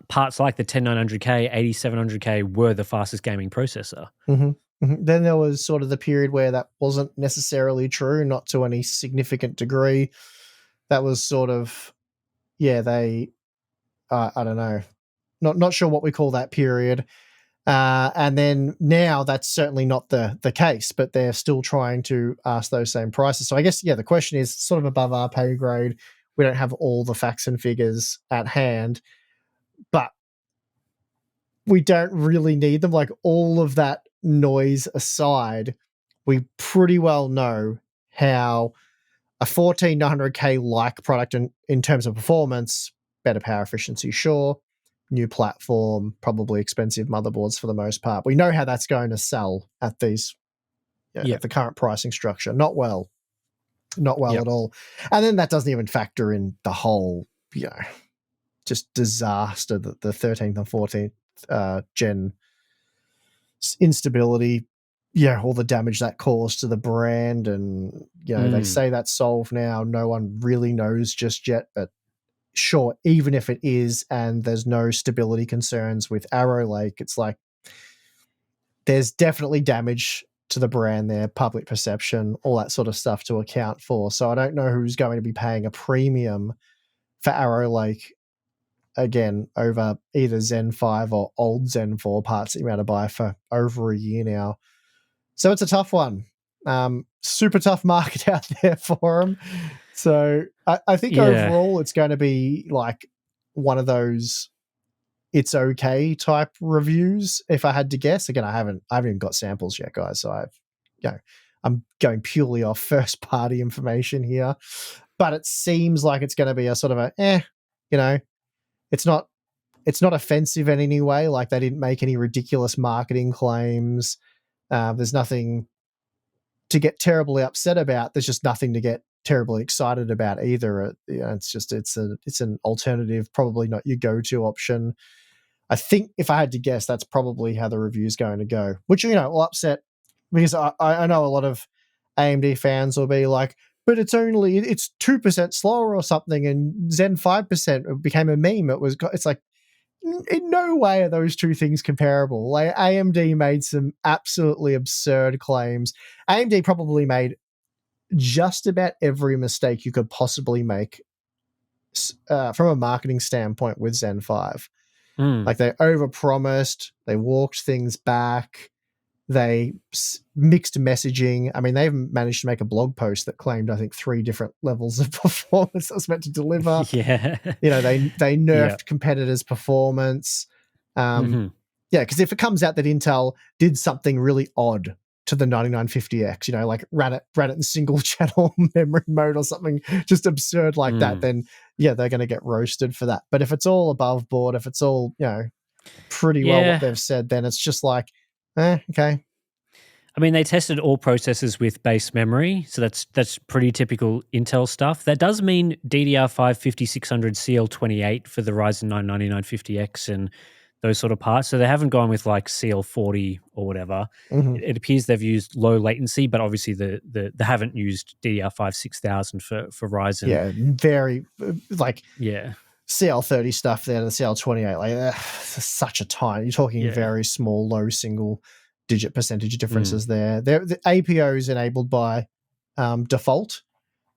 parts like the 10900K, 8700K were the fastest gaming processor. mhm, mhm. Then there was sort of the period where that wasn't necessarily true, not to any significant degree. That was sort of, yeah, they, I don't know, not sure what we call that period. And then now that's certainly not the case, but they're still trying to ask those same prices. So I guess, yeah, the question is sort of above our pay grade. We don't have all the facts and figures at hand, but we don't really need them. Like, all of that noise aside, we pretty well know how a 14900K like product in terms of performance, better power efficiency, sure. New platform, probably expensive motherboards for the most part. We know how that's going to sell at these, Yeah. at the current pricing structure. Not well Yep. at all. And then that doesn't even factor in the whole, just disaster that the 13th and 14th gen instability, all the damage that caused to the brand. And, they Mm. say that's solved now. No one really knows just yet, but sure, even if it is, and there's no stability concerns with Arrow Lake, it's like there's definitely damage to the brand there, public perception, all that sort of stuff to account for. So I don't know who's going to be paying a premium for Arrow Lake again over either Zen 5 or old Zen 4 parts that you're able to buy for over a year now. So it's a tough one. Super tough market out there for them. So I think Yeah. overall it's going to be like one of those it's okay type reviews. If I had to guess, again, I haven't even got samples yet, guys. So I'm going purely off first party information here, but it seems like it's going to be a sort of you know, it's not offensive in any way. Like, they didn't make any ridiculous marketing claims. There's nothing to get terribly upset about. There's just nothing to get terribly excited about either. It's just it's an alternative, probably not your go-to option. I think if I had to guess, that's probably how the review's going to go, which will upset, because I know a lot of AMD fans will be like, but it's 2% slower or something, and Zen 5% became a meme. It's like, in no way are those two things comparable. Like, AMD made some absolutely absurd claims. AMD probably made just about every mistake you could possibly make from a marketing standpoint with Zen 5. Mm. Like, they overpromised, they walked things back, they mixed messaging. I mean, they even managed to make a blog post that claimed, I think, 3 different levels of performance that was meant to deliver. Yeah. They Yeah. nerfed competitors' performance. Um, Mhm. yeah, because if it comes out that Intel did something really odd to the 9950X, like ran it in single channel memory mode or something just absurd like that, Mm. then yeah, they're going to get roasted for that. But if it's all above board, if it's all, pretty well what Yeah. they've said, then it's just like, okay. I mean, they tested all processors with base memory, so that's pretty typical Intel stuff. That does mean DDR5 5600 CL28 for the Ryzen 9 9950X and those sort of parts. So they haven't gone with like CL40 or whatever. Mhm. It appears they've used low latency, but obviously they haven't used DDR5 6000 for Ryzen. Yeah, very like Yeah, CL30 stuff there, the CL28, like such a tiny. You're talking yeah, very small, low single digit percentage mm, differences there. The APO is enabled by default,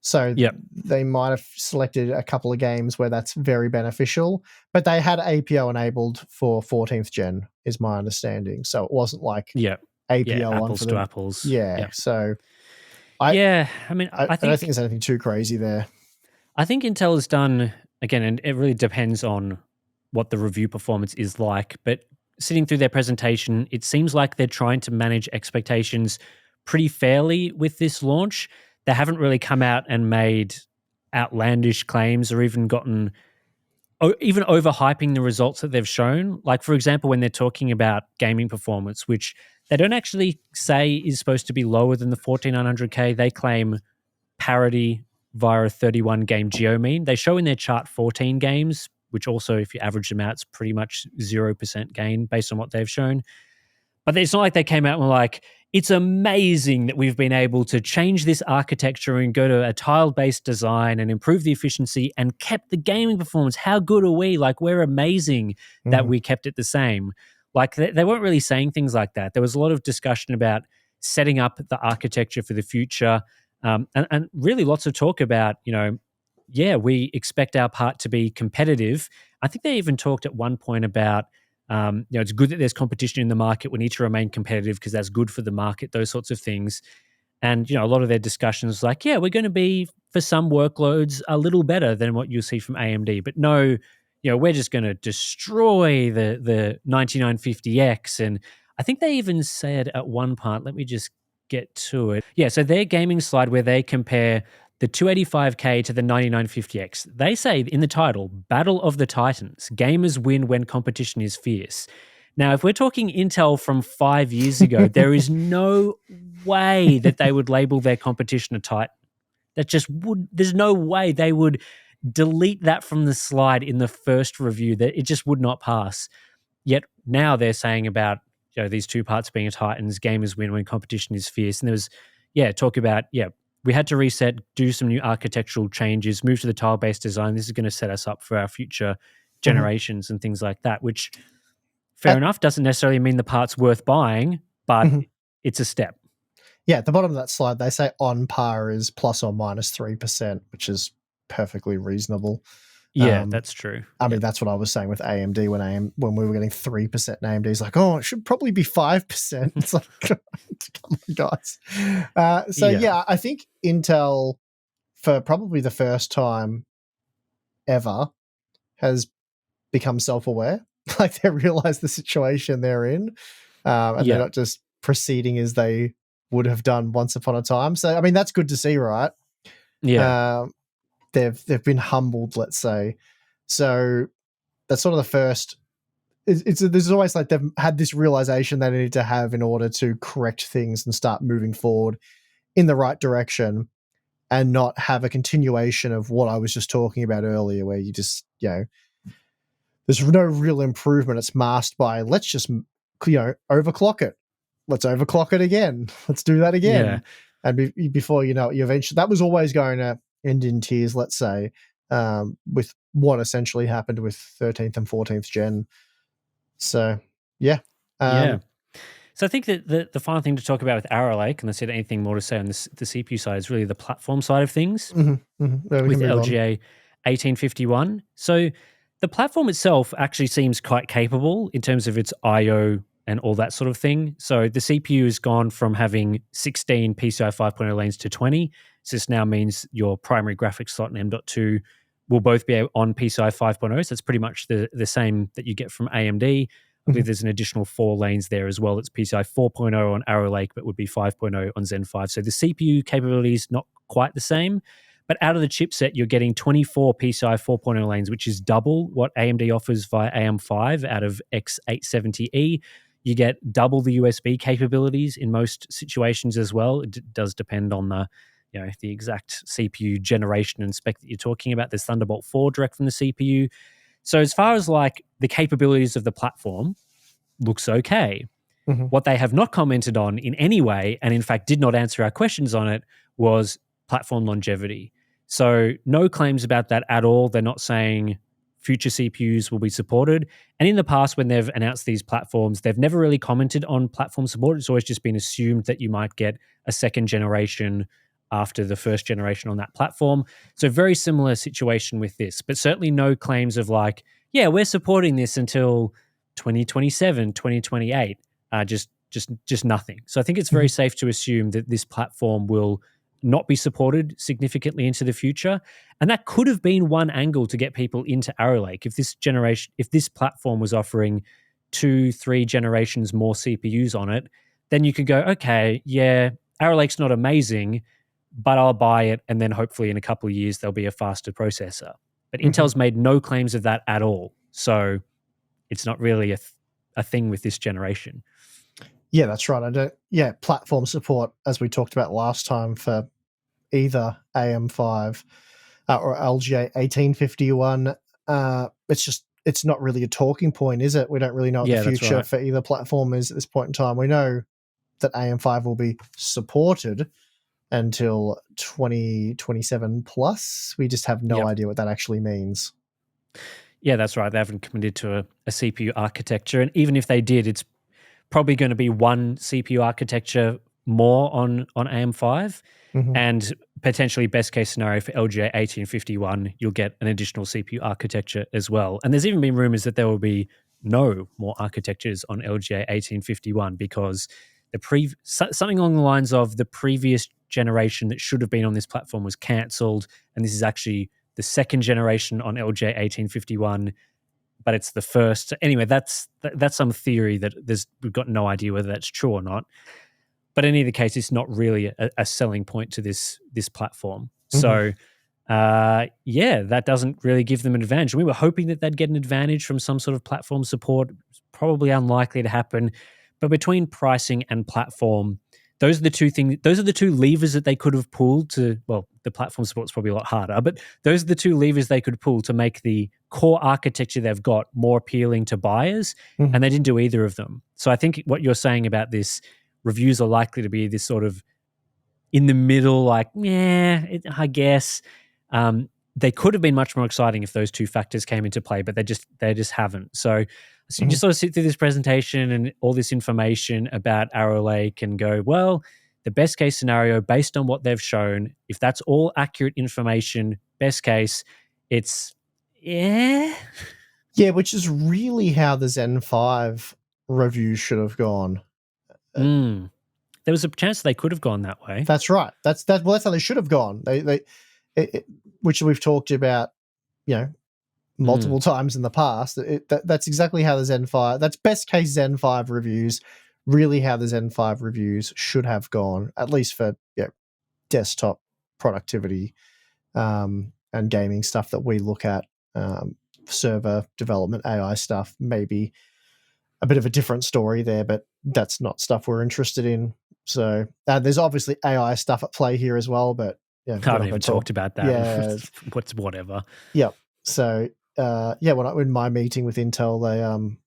so yep, they might have selected a couple of games where that's very beneficial. But they had APO enabled for 14th gen, is my understanding. So it wasn't like yep, yeah. APO on for Apples to the apples. yeah. Yep. So I Yeah, I mean, I don't think there's anything too crazy there. I think Intel has done again, and it really depends on what the review performance is like. But sitting through their presentation, it seems like they're trying to manage expectations pretty fairly with this launch. They haven't really come out and made outlandish claims or even gotten even overhyping the results that they've shown. Like, for example, when they're talking about gaming performance, which they don't actually say is supposed to be lower than the 14900K, they claim parity via a 31 game geo mean. They show in their chart 14 games, which also, if you average them out, it's pretty much 0% gain based on what they've shown. But it's not like they came out and were like, it's amazing that we've been able to change this architecture and go to a tile-based design and improve the efficiency and kept the gaming performance. How good are we? Like, we're amazing that Mhm. we kept it the same. Like, they weren't really saying things like that. There was a lot of discussion about setting up the architecture for the future, and really lots of talk about, yeah, we expect our part to be competitive. I think they even talked at one point about it's good that there's competition in the market. We need to remain competitive because that's good for the market, those sorts of things. And, a lot of their discussions like, yeah, we're going to be, for some workloads, a little better than what you'll see from AMD. But no, we're just going to destroy the 9950X. And I think they even said at one part, let me just get to it. Yeah, so their gaming slide where they compare the 285K to the 9950X, they say in the title, Battle of the Titans, gamers win when competition is fierce. Now, if we're talking Intel from 5 years ago, there is no way that they would label their competition a Titan. There's no way they would delete that from the slide in the first review. That it just would not pass. Yet now they're saying about these two parts being a Titans, gamers win when competition is fierce. And there was talk about we had to reset, do some new architectural changes, move to the tile-based design. This is going to set us up for our future Mhm. generations and things like that, which fair At enough doesn't necessarily mean the part's worth buying, but Mhm. it's a step. Yeah, at the bottom of that slide, they say on par is ±3%, which is perfectly reasonable. Yeah, Um, that's true. I Yeah. mean, that's what I was saying with AMD when we were getting 3%, and AMD's like, oh, it should probably be 5%. It's like, come on, guys. So Yeah. yeah, I think Intel, for probably the first time ever, has become self-aware. Like, they realize the situation they're in, and they're Yeah. not just proceeding as they would have done once upon a time. So I mean, that's good to see, right? Yeah. Um, they've been humbled, let's say. So that's sort of the first. There's always like they've had this realization they need to have in order to correct things and start moving forward in the right direction, and not have a continuation of what I was just talking about earlier, where you just there's no real improvement. It's masked by, let's just overclock it. Let's overclock it again. Let's do that Yeah. again. And before you know it, you eventually, that was always going to end in tears, let's say, with what essentially happened with 13th and 14th gen. So yeah. Yeah. Um, So I think that the final thing to talk about with Arrow Lake, unless you had anything more to say on the CPU side, is really the platform side of things Yeah, we can with move on. LGA 1851. So the platform itself actually seems quite capable in terms of its I/O and all that sort of thing. So the CPU has gone from having 16 PCI 5.0 lanes to 20. So this now means your primary graphics slot and M.2 will both be on PCI 5.0. So it's pretty much the same that you get from AMD. I believe Mhm, there's an additional 4 lanes there as well. It's PCI 4.0 on Arrow Lake, but would be 5.0 on Zen 5. So the CPU capability is not quite the same. But out of the chipset, you're getting 24 PCI 4.0 lanes, which is double what AMD offers via AM5 out of X870E. You get double the USB capabilities in most situations as well. It does depend on the exact CPU generation and spec that you're talking about. There's Thunderbolt 4 direct from the CPU. So as far as like the capabilities of the platform, looks okay. mhm, What they have not commented on in any way, and in fact did not answer our questions on it, was platform longevity. So no claims about that at all. They're not saying future CPUs will be supported. And in the past, when they've announced these platforms, they've never really commented on platform support. It's always just been assumed that you might get a second generation after the first generation on that platform. So very similar situation with this, but certainly no claims of like, yeah, we're supporting this until 2027, 2028. Just nothing. So I think it's very mhm, safe to assume that this platform will not be supported significantly into the future. And that could have been one angle to get people into Arrow Lake. If this platform was offering 2, 3 generations more CPUs on it, then you could go, okay, yeah, Arrow Lake's not amazing, but I'll buy it. And then hopefully in a couple of years, there'll be a faster processor. But mhm. Intel's made no claims of that at all. So it's not really a thing with this generation. Yeah, that's right. I don't. Yeah, platform support, as we talked about last time, for either AM5 or LGA1851. It's not really a talking point, is it? We don't really know what the Yeah, that's future right. for either platform is at this point in time. We know that AM5 will be supported until 2027 plus. We just have no Yep. idea what that actually means. Yeah, that's right. They haven't committed to a CPU architecture. And even if they did, it's probably going to be one CPU architecture more on AM5, Mm-hmm. and potentially best case scenario for LGA 1851, you'll get an additional CPU architecture as well. And there's even been rumors that there will be no more architectures on LGA 1851 because something along the lines of the previous generation that should have been on this platform was cancelled, and this is actually the second generation on LGA 1851, but it's the first. Anyway, that's some theory that we've got no idea whether that's true or not. But in either case, it's not really a selling point to this platform. Mm-hmm. So, yeah, that doesn't really give them an advantage. We were hoping that they'd get an advantage from some sort of platform support. It's probably unlikely to happen. But between pricing and platform, those are the two things. Those are the two levers that they could have pulled to. Well, the platform support's probably a lot harder, but those are the two levers they could pull to make the core architecture they've got more appealing to buyers. Mm-hmm. And they didn't do either of them. So I think what you're saying about this reviews are likely to be this sort of in the middle, like, yeah, I guess. They could have been much more exciting if those two factors came into play, but they just haven't. So you Mm-hmm. just sort of sit through this presentation and all this information about Arrow Lake and go, well, the best case scenario based on what they've shown, if that's all accurate information, best case, it's yeah. Yeah, which is really how the Zen 5 review should have gone. Mm. There was a chance they could have gone that way. That's right. That's how they should have gone. Which we've talked about, multiple times in the past. That's exactly how the Zen 5. That's best case Zen 5 reviews. Really, how the Zen 5 reviews should have gone, at least for desktop productivity and gaming stuff that we look at. Server development, AI stuff, maybe a bit of a different story there, but that's not stuff we're interested in. So there's obviously AI stuff at play here as well, but I we're not haven't going even to talk. talked about that. Yeah, What's whatever. yeah. So in my meeting with Intel,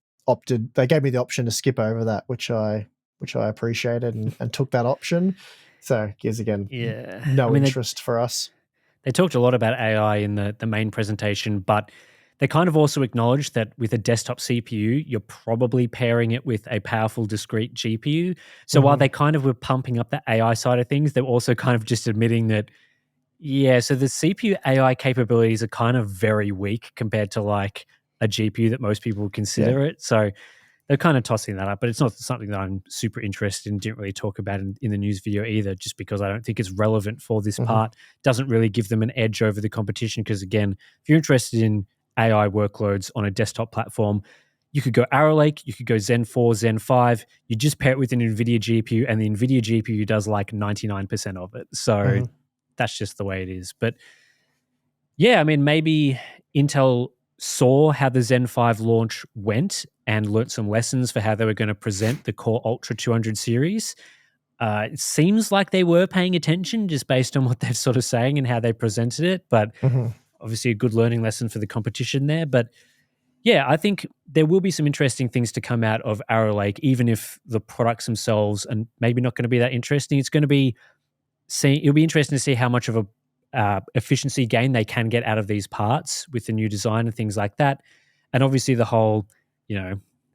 they gave me the option to skip over that, which I appreciated and took that option. So gives again Yeah. I no mean, interest for us. they talked a lot about AI in the main presentation, but they kind of also acknowledged that with a desktop CPU, you're probably pairing it with a powerful discrete GPU. So while Mm-hmm. they kind of were pumping up the AI side of things, they're also kind of just admitting that, yeah, so the CPU AI capabilities are kind of very weak compared to like a GPU that most people would Yeah. consider it. So they're kind of tossing that up, but it's not something that I'm super interested in. Didn't really talk about in the news video either, just because I don't think it's relevant for this Mm-hmm. part. Doesn't really give them an edge over the competition. Because again, if you're interested in AI workloads on a desktop platform, you could go Arrow Lake, you could go Zen 4, Zen 5. You just pair it with an NVIDIA GPU, and the NVIDIA GPU does like 99% of it. So Mm-hmm. that's just the way it is. But yeah, I mean, maybe Intel saw how the Zen 5 launch went and learnt some lessons for how they were going to present the Core Ultra 200 series. It seems like they were paying attention just based on what they're sort of saying and how they presented it, but Mm-hmm. obviously a good learning lesson for the competition there. But yeah, I think there will be some interesting things to come out of Arrow Lake, even if the products themselves are maybe not going to be that interesting. It's going to be it'll be interesting to see how much of a efficiency gain they can get out of these parts with the new design and things like that. And obviously the whole,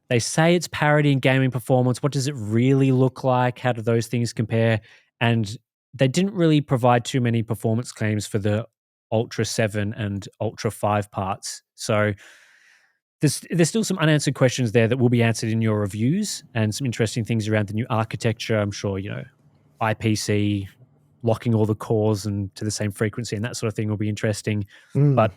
they say it's parity in gaming performance. What does it really look like? How do those things compare? And they didn't really provide too many performance claims for the Ultra 7 and Ultra 5 parts. So there's still some unanswered questions there that will be answered in your reviews, and some interesting things around the new architecture. I'm sure, IPC, locking all the cores and to the same frequency and that sort of thing will be interesting. Mm. But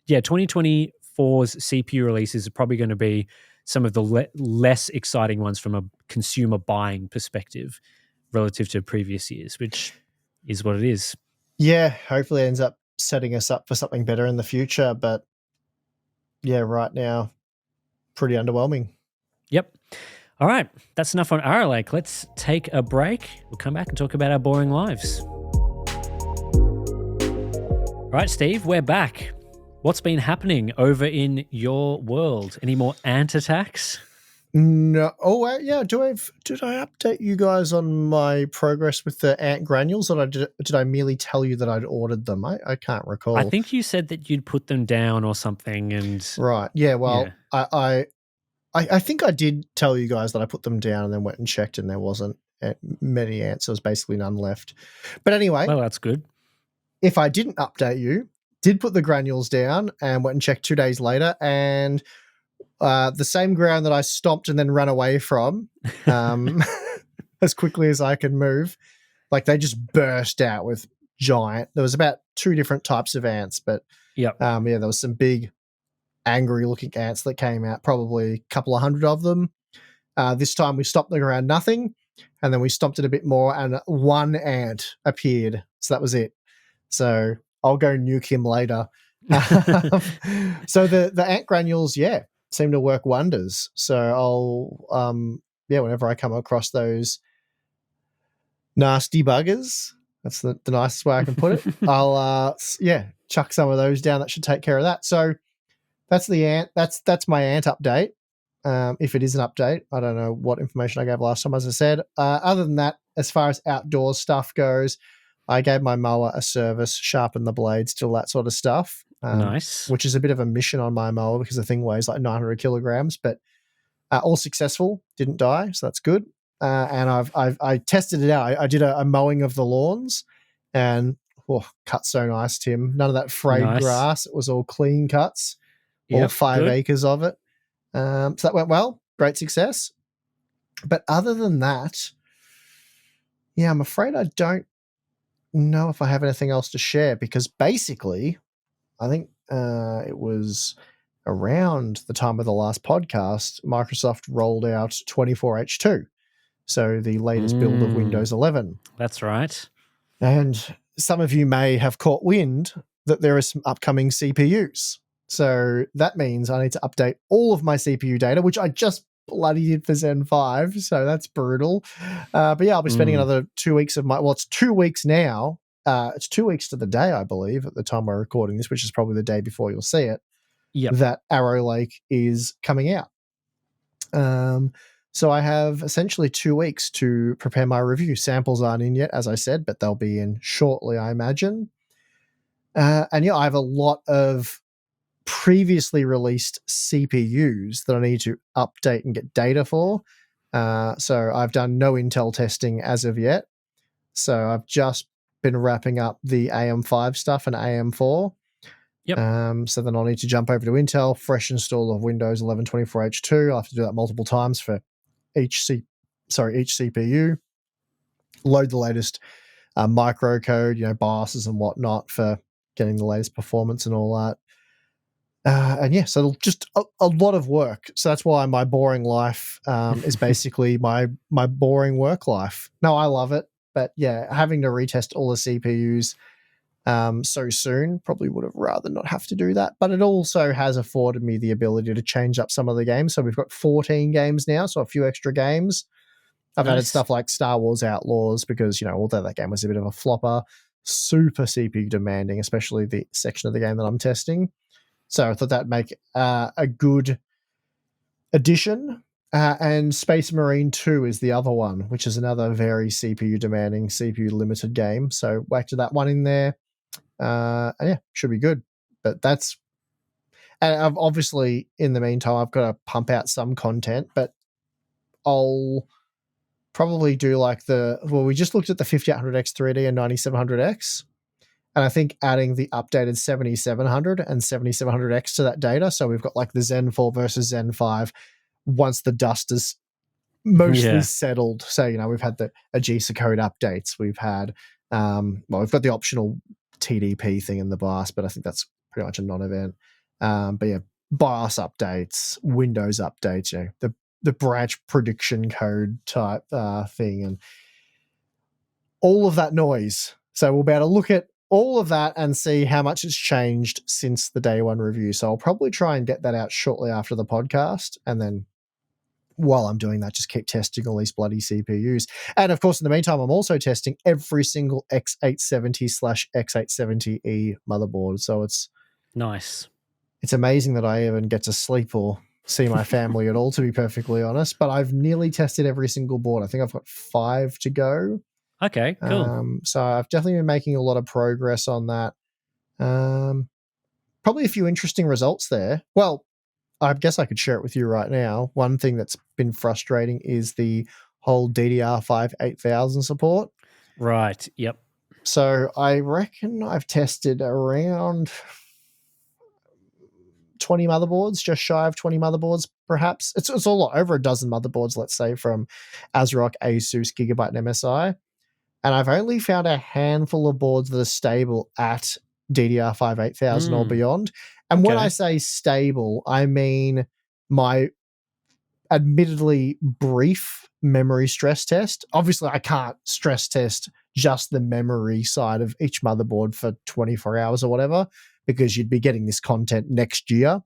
yeah, 2024's CPU releases are probably going to be some of the less exciting ones from a consumer buying perspective relative to previous years, which is what it is. Yeah, hopefully it ends up setting us up for something better in the future. But yeah, right now, pretty underwhelming. Yep. All right, that's enough on Arrow Lake. Let's take a break. We'll come back and talk about our boring lives. Right, Steve, we're back. What's been happening over in your world? Any more ant attacks? No. Oh, yeah. Did I update you guys on my progress with the ant granules, or did I merely tell you that I'd ordered them? I can't I recall. think you said that you'd put them down or something, and Right. Yeah. yeah. Well, I think I did tell you guys that I put them down and then went and checked, and there wasn't many ants. There was basically none left. But anyway, Well, that's good. if I didn't update you, did put the granules down and went and checked 2 days later, and the same ground that I stomped and then ran away from, as quickly as I can move, like they just burst out with giant. There was about 2 different types of ants, but Yep. yeah, there was some big, angry-looking ants that came out. Probably a couple of hundred of them. This time we stomped them around nothing, and then we stomped it a bit more, and 1 ant appeared. So that was it. So I'll go nuke him later. So the ant granules, yeah, seem to work wonders. So I'll whenever I come across those nasty buggers, that's the nicest way I can put it, I'll chuck some of those down. That should take care of that. So that's the ant. That's my ant update. If it is an update, I don't know what information I gave last time. As I said, other than that, as far as outdoor stuff goes, I gave my mower a service, sharpened the blades, all that sort of stuff. Nice. Which is a bit of a mission on my mower because the thing weighs like 900 kilograms, but all successful, didn't die, so that's good. And I tested it out. I did a mowing of the lawns, and cut so nice, Tim. None of that frayed Nice. grass. It was all clean cuts, all Yep. 5 Good. acres of it. So that went well. Great success. But other than that, yeah, I'm afraid I don't know if I have anything else to share, because basically, I think it was around the time of the last podcast, Microsoft rolled out 24H2, so the latest build of Windows 11. That's right. And some of you may have caught wind that there are some upcoming CPUs. So that means I need to update all of my CPU data, which I just bloody did for Zen 5. So that's brutal. But yeah, I'll be spending another 2 weeks of it's 2 weeks now. It's 2 weeks to the day, I believe, at the time we're recording this, which is probably the day before you'll see it, Yep. that Arrow Lake is coming out. So I have essentially 2 weeks to prepare my review. Samples aren't in yet, as I said, but they'll be in shortly, I imagine. And yeah, I have a lot of previously released CPUs that I need to update and get data for. So I've done no Intel testing as of yet. So I've just been wrapping up the AM5 stuff and AM4. Yep. So then I'll need to jump over to Intel, fresh install of Windows 11 24H2. I'll have to do that multiple times for each CPU. Load the latest microcode, BIOSes and whatnot for getting the latest performance and all that. And yeah, so it'll just a lot of work. So that's why my boring life is basically my boring work life. No, I love it, but yeah, having to retest all the CPUs so soon, probably would have rather not have to do that. But it also has afforded me the ability to change up some of the games. So we've got 14 games now, so a few extra games. I've added Nice. stuff like Star Wars Outlaws because, although that game was a bit of a flopper, super CPU demanding, especially the section of the game that I'm testing. So I thought that'd make a good addition. And Space Marine 2 is the other one, which is another very CPU demanding, CPU limited game. So whacked that one in there. And yeah, should be good. But and I've obviously, in the meantime, I've got to pump out some content, but I'll probably do we just looked at the 5800X 3D and 9700X. And I think adding the updated 7700 and 7700X to that data. So we've got like the Zen 4 versus Zen 5 once the dust is mostly settled. So, we've had the AGESA code updates. We've had, we've got the optional TDP thing in the BIOS, but I think that's pretty much a non-event. But yeah, BIOS updates, Windows updates, the branch prediction code type thing, and all of that noise. So we'll be able to look at all of that and see how much it's changed since the day one review. So I'll probably try and get that out shortly after the podcast, and then while I'm doing that, just keep testing all these bloody CPUs. And of course, in the meantime, I'm also testing every single X870/X870E motherboard. So Nice. it's amazing that I even get to sleep or see my family at all, to be perfectly honest. But I've nearly tested every single board. I think I've got 5 to go. Okay, cool. So I've definitely been making a lot of progress on that. Probably a few interesting results there. Well, I guess I could share it with you right now. One thing that's been frustrating is the whole DDR5 8000 support. Right. Yep. So I reckon I've tested around 20 motherboards, just shy of 20 motherboards, perhaps. It's a lot, over a dozen motherboards, let's say, from ASRock, Asus, Gigabyte, and MSI. And I've only found a handful of boards that are stable at DDR5 8000 or beyond. And when I Okay. say stable, I mean my admittedly brief memory stress test. Obviously, I can't stress test just the memory side of each motherboard for 24 hours or whatever, because you'd be getting this content next year.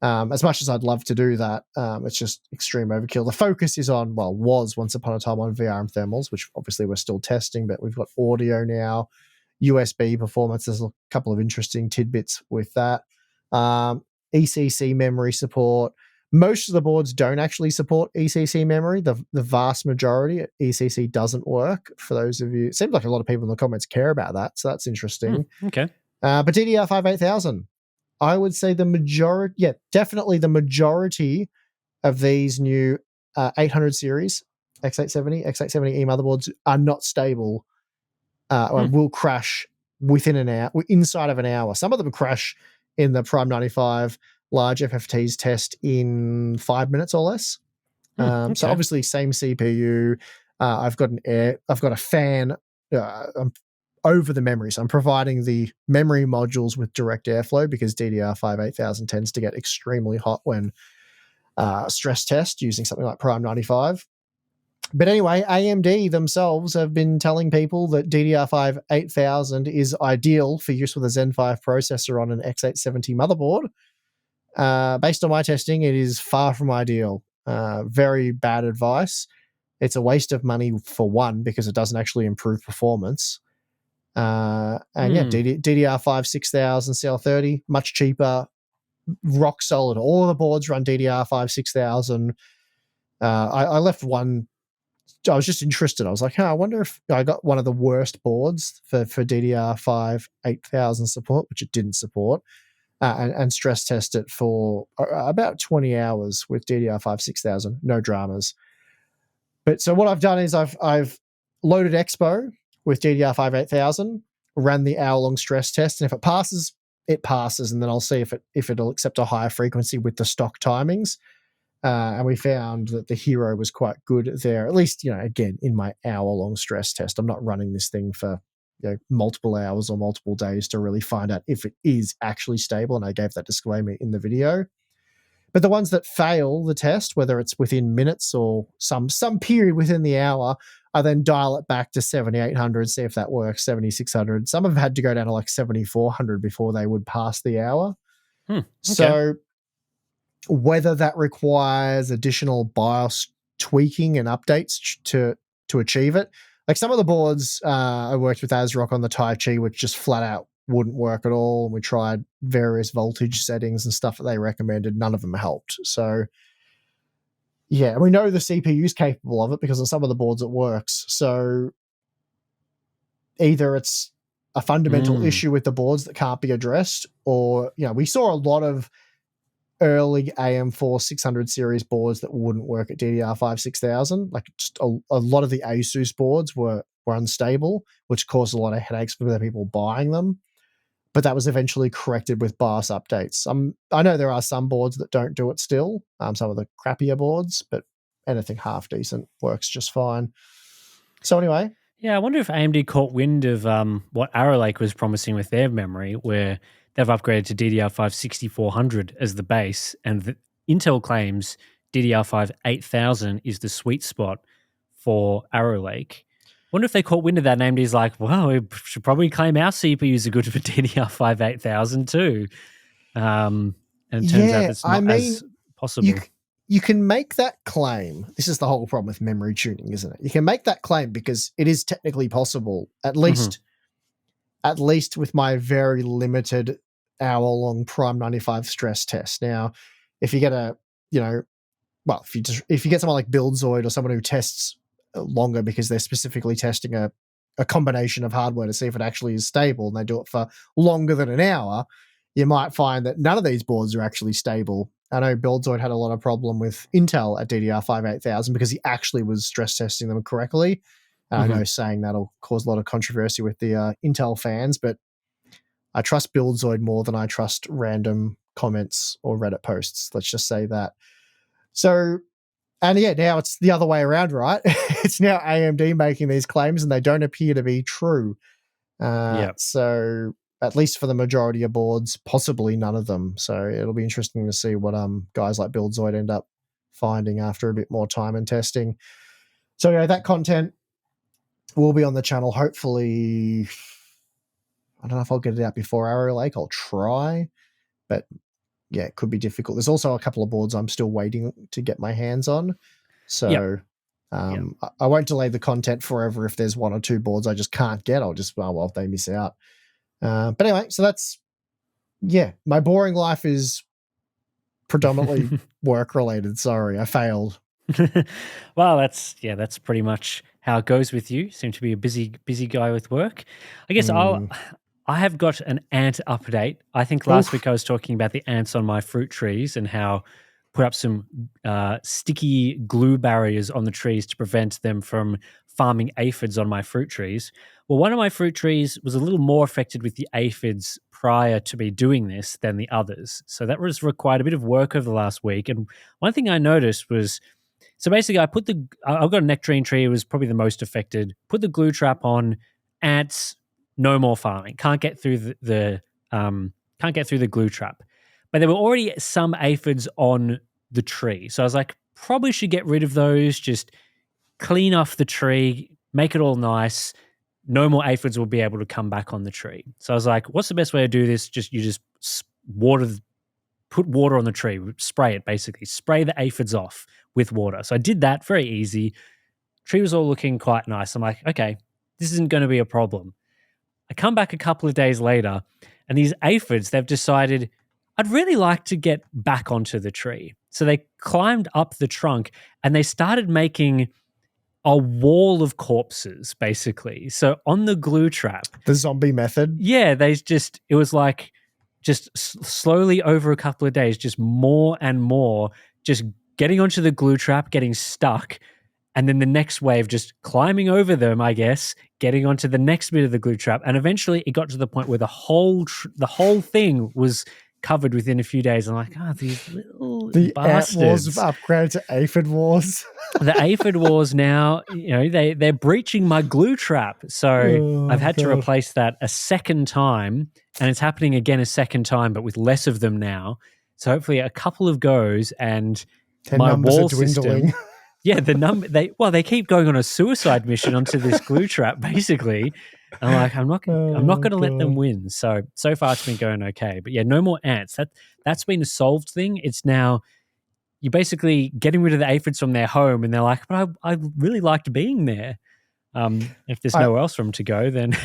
As much as I'd love to do that, it's just extreme overkill. The focus is on, well, was once upon a time on VRM thermals, which obviously we're still testing, but we've got audio now, USB performance. There's a couple of interesting tidbits with that. ECC memory support. Most of the boards don't actually support ECC memory. The vast majority, ECC doesn't work. For those of you, it seems like a lot of people in the comments care about that, so that's interesting. Okay. But DDR5 8000, I would say definitely the majority of these new 800 series X870, X870E motherboards are not stable or will crash within an hour, inside of an hour. Some of them crash in the Prime 95 large FFTs test in 5 minutes or less. Okay. So obviously same CPU. I've got a fan over the memory. So I'm providing the memory modules with direct airflow, because DDR5 8000 tends to get extremely hot when stress test using something like Prime 95. But anyway, AMD themselves have been telling people that DDR5 8000 is ideal for use with a Zen 5 processor on an X870 motherboard. Based on my testing, it is far from ideal. Very bad advice. It's a waste of money, for one, because it doesn't actually improve performance. DDR5 6000 CL30, much cheaper, rock solid. All of the boards run DDR5 6000. I left one. I was just interested. I was like, I wonder if I got one of the worst boards for DDR5 8000 support, which it didn't support, and stress test it for about 20 hours with DDR5 6000. No dramas. But so what I've done is I've loaded Expo with DDR5 8000, ran the hour-long stress test, and if it passes, it passes, and then I'll see if it'll accept a higher frequency with the stock timings. And we found that the Hero was quite good there, at least, again, in my hour-long stress test. I'm not running this thing for multiple hours or multiple days to really find out if it is actually stable, and I gave that disclaimer in the video. But the ones that fail the test, whether it's within minutes or some period within the hour, I then dial it back to 7800, see if that works, 7600. Some have had to go down to like 7400 before they would pass the hour. Okay. So whether that requires additional BIOS tweaking and updates to achieve it, like some of the boards I worked with ASRock on the Tai Chi, which just flat out wouldn't work at all. And we tried various voltage settings and stuff that they recommended. None of them helped. So yeah, we know the CPU is capable of it because on some of the boards it works. So either it's a fundamental issue with the boards that can't be addressed, or, we saw a lot of early AM4 600 series boards that wouldn't work at DDR5 6000. Like just a lot of the Asus boards were unstable, which caused a lot of headaches for the people buying them. But that was eventually corrected with BIOS updates. I know there are some boards that don't do it still, some of the crappier boards, but anything half decent works just fine. So anyway. Yeah, I wonder if AMD caught wind of what Arrow Lake was promising with their memory, where they've upgraded to DDR5 6400 as the base, and Intel claims DDR5 8000 is the sweet spot for Arrow Lake. Wonder if they caught wind of that, and AMD's like, well, we should probably claim our CPUs are good for DDR5 8000 too. And it turns out that's not as possible. you can make that claim. This is the whole problem with memory tuning, isn't it? You can make that claim because it is technically possible, at least with my very limited hour-long Prime 95 stress test. Now, if you get if you get someone like BuildZoid or someone who tests longer because they're specifically testing a combination of hardware to see if it actually is stable, and they do it for longer than an hour, you might find that none of these boards are actually stable. I know BuildZoid had a lot of problem with Intel at DDR5 8000 because he actually was stress testing them correctly. And I know saying that'll cause a lot of controversy with the Intel fans, but I trust BuildZoid more than I trust random comments or Reddit posts. Let's just say that. So, and yeah, now it's the other way around, right? It's now AMD making these claims and they don't appear to be true. So at least for the majority of boards, possibly none of them. So it'll be interesting to see what guys like BuildZoid end up finding after a bit more time and testing. So yeah, that content will be on the channel. Hopefully, I don't know if I'll get it out before Arrow Lake. I'll try, but yeah, it could be difficult. There's also a couple of boards I'm still waiting to get my hands on. So I won't delay the content forever if there's one or two boards I just can't get. I'll just, well, they miss out. But anyway, so that's, my boring life is predominantly work related. Sorry, I failed. Well, that's pretty much how it goes with you. Seem to be a busy guy with work. I guess I have got an ant update. I think last week I was talking about the ants on my fruit trees and how put up some sticky glue barriers on the trees to prevent them from farming aphids on my fruit trees. Well, one of my fruit trees was a little more affected with the aphids prior to me doing this than the others. So that was required a bit of work over the last week. And one thing I noticed was, so basically I've got a nectarine tree. It was probably the most affected. Put the glue trap on, ants, no more farming. Can't get through can't get through the glue trap. But there were already some aphids on the tree. So I was like, probably should get rid of those, just clean off the tree, make it all nice. No more aphids will be able to come back on the tree. So I was like, what's the best way to do this? Put water on the tree, spray it basically, spray the aphids off with water. So I did that, very easy. Tree was all looking quite nice. I'm like, okay, this isn't going to be a problem. I come back a couple of days later and these aphids, they've decided, I'd really like to get back onto the tree. So they climbed up the trunk and they started making a wall of corpses, basically. So on the glue trap. The zombie method? Yeah, it was like just slowly over a couple of days, just more and more, just getting onto the glue trap, getting stuck, and then the next wave just climbing over them, I guess, getting onto the next bit of the glue trap. And eventually it got to the point where the whole thing was covered within a few days. I'm like, these little bastards. Ant wars have upgraded to aphid wars. The aphid wars now, they're breaching my glue trap. So I've had to replace that a second time, and it's happening again a second time, but with less of them now. So hopefully a couple of goes and their my numbers wall are dwindling. system. Yeah, they keep going on a suicide mission onto this glue trap, basically. I'm like, I'm not going to let them win. So far it's been going okay. But yeah, no more ants. That's been a solved thing. It's now you're basically getting rid of the aphids from their home, and they're like, but I really liked being there. If there's nowhere else for them to go, then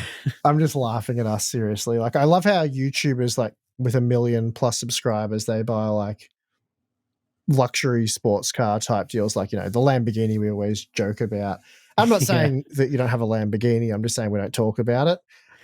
I'm just laughing at us, seriously. Like, I love how YouTubers, like, with 1 million plus subscribers, they buy like luxury sports car type deals, like, the Lamborghini we always joke about. I'm not saying that you don't have a Lamborghini. I'm just saying we don't talk about it.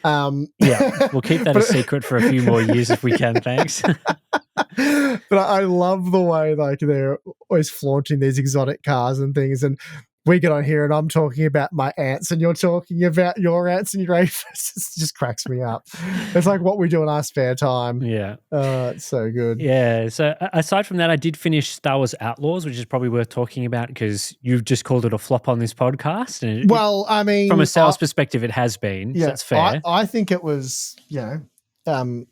We'll keep that a secret for a few more years if we can. Thanks. But I love the way, like, they're always flaunting these exotic cars and things, and we get on here and I'm talking about my ants and you're talking about your ants and your aphids. It just cracks me up. It's like what we do in our spare time. Yeah. It's so good. Yeah. So aside from that, I did finish Star Wars Outlaws, which is probably worth talking about because you've just called it a flop on this podcast. And I mean, from a sales perspective, it has been. Yeah, so that's fair. I think it was, I think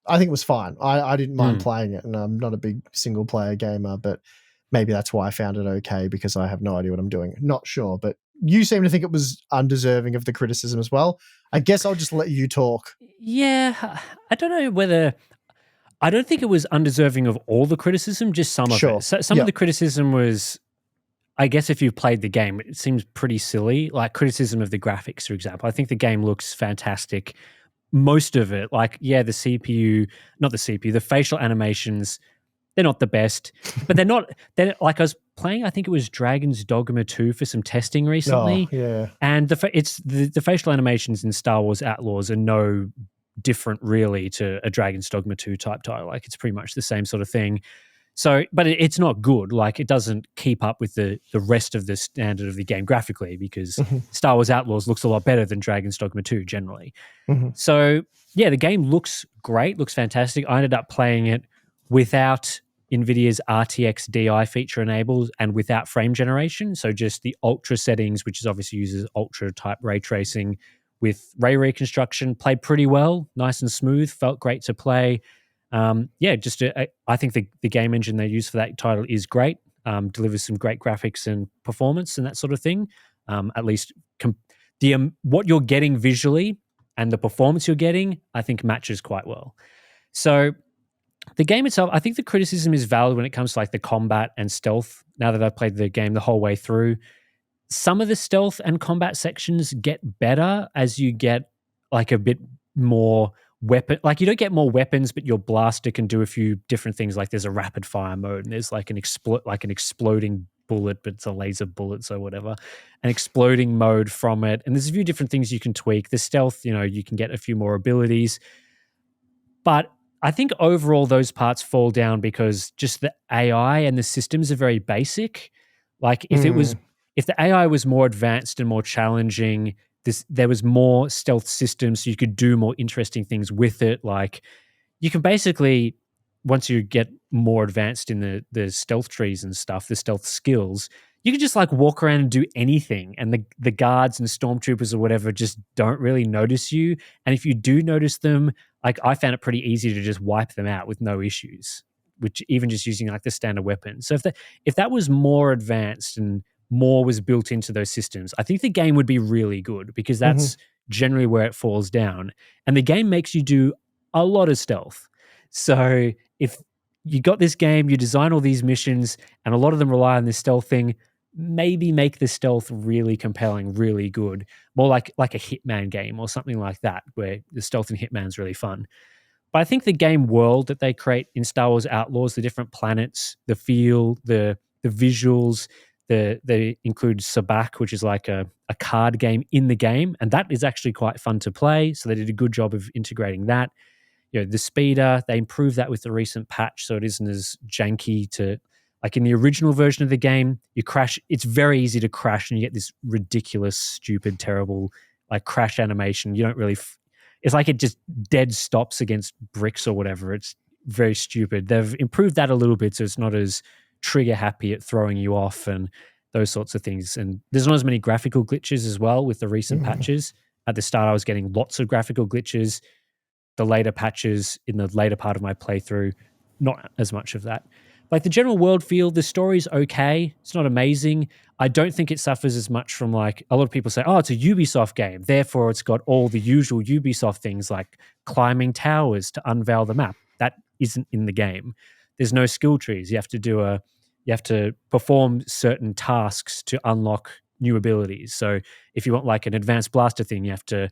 it was fine. I didn't mind playing it, and I'm not a big single player gamer, but maybe that's why I found it okay, because I have no idea what I'm doing. Not sure, but you seem to think it was undeserving of the criticism as well. I guess I'll just let you talk. Yeah, I don't know whether I don't think it was undeserving of all the criticism, just some of it. Sure. So some of Yep. the criticism was, I guess if you've played the game, it seems pretty silly. Like criticism of the graphics, for example. I think the game looks fantastic. Most of it, like, yeah, the CPU, not the CPU, the facial animations, they're not the best, but they're like I was playing, I think it was Dragon's Dogma 2 for some testing Oh, recently. yeah. And the facial animations in Star Wars Outlaws are no different really to a Dragon's Dogma 2 type title. Like it's pretty much the same sort of thing. So, but it's not good. Like it doesn't keep up with the rest of the standard of the game graphically because Mhm, Star Wars Outlaws looks a lot better than Dragon's Dogma 2 generally. mhm, So, yeah, the game looks great, looks fantastic. I ended up playing it without NVIDIA's RTX DI feature enabled and without frame generation. So, just the ultra settings, which is obviously uses ultra type ray tracing with ray reconstruction, played pretty well, nice and smooth, felt great to play. Yeah, I think the game engine they use for that title is great. Delivers some great graphics and performance and that sort of thing. At least what you're getting visually and the performance you're getting, I think matches quite well. So the game itself, I think the criticism is valid when it comes to like the combat and stealth. Now that I've played the game the whole way through, some of the stealth and combat sections get better as you get like a bit more weapon. Like you don't get more weapons, but your blaster can do a few different things. Like there's a rapid fire mode, and there's like an exploding bullet, but it's a laser bullet, so whatever. An exploding mode from it, and there's a few different things you can tweak. The stealth, you can get a few more abilities, but I think overall those parts fall down because just the AI and the systems are very basic. Like mm, if the AI was more advanced and more challenging, there was more stealth systems, so you could do more interesting things with it. Like you can basically, once you get more advanced in the stealth trees and stuff, the stealth skills, you can just like walk around and do anything, and the guards and stormtroopers or whatever just don't really notice you. And if you do notice them, like I found it pretty easy to just wipe them out with no issues, which even just using like the standard weapon. So if that was more advanced and more was built into those systems, I think the game would be really good because mhm, that's generally where it falls down. And the game makes you do a lot of stealth. So if you got this game, you design all these missions, and a lot of them rely on this stealth thing, maybe make the stealth really compelling, really good. More like a Hitman game or something like that, where the stealth in Hitman's really fun. But I think the game world that they create in Star Wars Outlaws, the different planets, the feel, the visuals, they include Sabacc, which is like a card game in the game, and that is actually quite fun to play. So they did a good job of integrating that. The speeder, they improved that with the recent patch, so it isn't as janky to like in the original version of the game, you crash, it's very easy to crash and you get this ridiculous, stupid, terrible like crash animation. You don't really it's like it just dead stops against bricks or whatever. It's very stupid. They've improved that a little bit so it's not as trigger happy at throwing you off and those sorts of things. And there's not as many graphical glitches as well with the recent mhm, patches. At the start, I was getting lots of graphical glitches. The later patches in the later part of my playthrough, not as much of that. Like the general world feel, the story's okay. It's not amazing. I don't think it suffers as much from like a lot of people say, oh, it's a Ubisoft game. Therefore, it's got all the usual Ubisoft things like climbing towers to unveil the map. That isn't in the game. There's no skill trees. You have to perform certain tasks to unlock new abilities. So if you want like an advanced blaster thing, you have to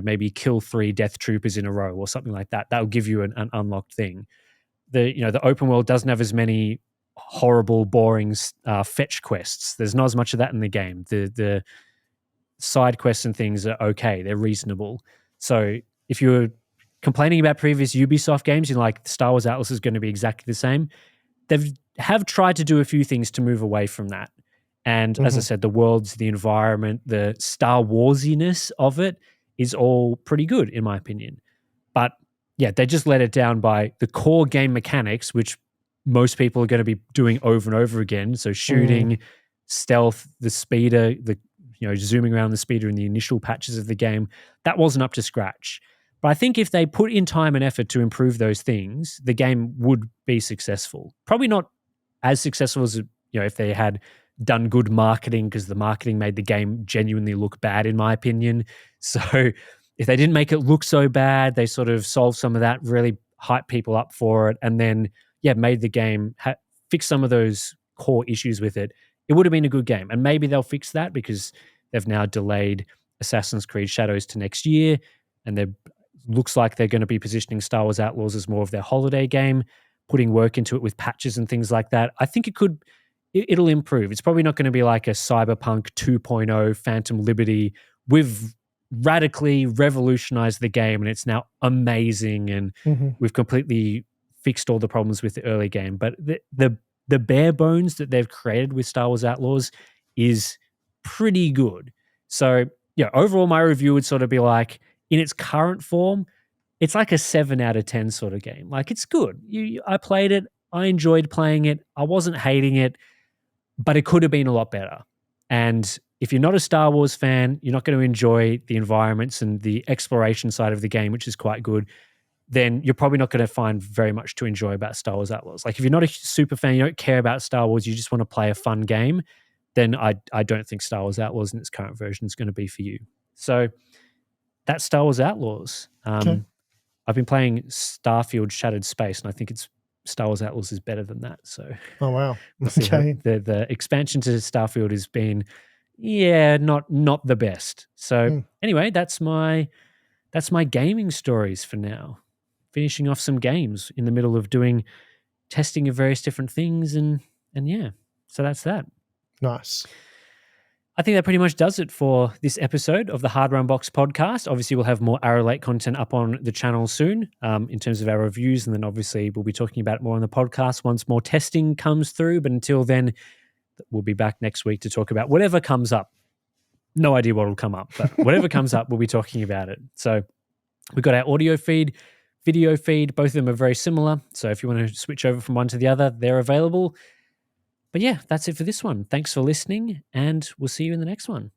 maybe kill 3 death troopers in a row or something like that. That will give you an unlocked thing. The open world doesn't have as many horrible, boring fetch quests. There's not as much of that in the game. The side quests and things are okay. They're reasonable. So if you're complaining about previous Ubisoft games, you're like Star Wars Atlas is going to be exactly the same. They've have tried to do a few things to move away from that. And as I mhm, said, the worlds, the environment, the Star Warsiness of it is all pretty good, in my opinion. But yeah, they just let it down by the core game mechanics, which most people are going to be doing over and over again. So mm, shooting, stealth, the speeder, the zooming around the speeder in the initial patches of the game, that wasn't up to scratch. But I think if they put in time and effort to improve those things, the game would be successful. Probably not as successful as if they had done good marketing, because the marketing made the game genuinely look bad, in my opinion. So if they didn't make it look so bad, they sort of solved some of that really hype people up for it, and then made the game fix some of those core issues with it, it would have been a good game. And maybe they'll fix that because they've now delayed Assassin's Creed Shadows to next year, and they looks like they're going to be positioning Star Wars Outlaws as more of their holiday game, putting work into it with patches and things like that. I think it'll improve. It's probably not going to be like a Cyberpunk 2.0 Phantom Liberty. We've radically revolutionized the game and it's now amazing, and Mhm. we've completely fixed all the problems with the early game. But the bare bones that they've created with Star Wars Outlaws is pretty good. So yeah, overall my review would sort of be like, in its current form, it's like a 7 out of 10 sort of game. Like, it's good. I played it. I enjoyed playing it. I wasn't hating it, but it could have been a lot better. And if you're not a Star Wars fan, you're not going to enjoy the environments and the exploration side of the game, which is quite good, then you're probably not going to find very much to enjoy about Star Wars Outlaws. Like, if you're not a super fan, you don't care about Star Wars, you just want to play a fun game, then I don't think Star Wars Outlaws in its current version is going to be for you. So that's Star Wars Outlaws. Okay. I've been playing Starfield Shattered Space, and I think it's Star Wars Outlaws is better than that. So Oh, wow. we'll see how Okay. the expansion to Starfield has been, not the best. So Mm. anyway, that's my gaming stories for now. Finishing off some games in the middle of doing testing of various different things, and yeah, so that's that. Nice. I think that pretty much does it for this episode of the Hardware Unboxed podcast. Obviously, we'll have more Arrow Lake content up on the channel soon in terms of our reviews. And then obviously we'll be talking about it more on the podcast once more testing comes through. But until then, we'll be back next week to talk about whatever comes up. No idea what will come up, but whatever comes up, we'll be talking about it. So we've got our audio feed, video feed. Both of them are very similar. So if you want to switch over from one to the other, they're available. But yeah, that's it for this one. Thanks for listening, and we'll see you in the next one.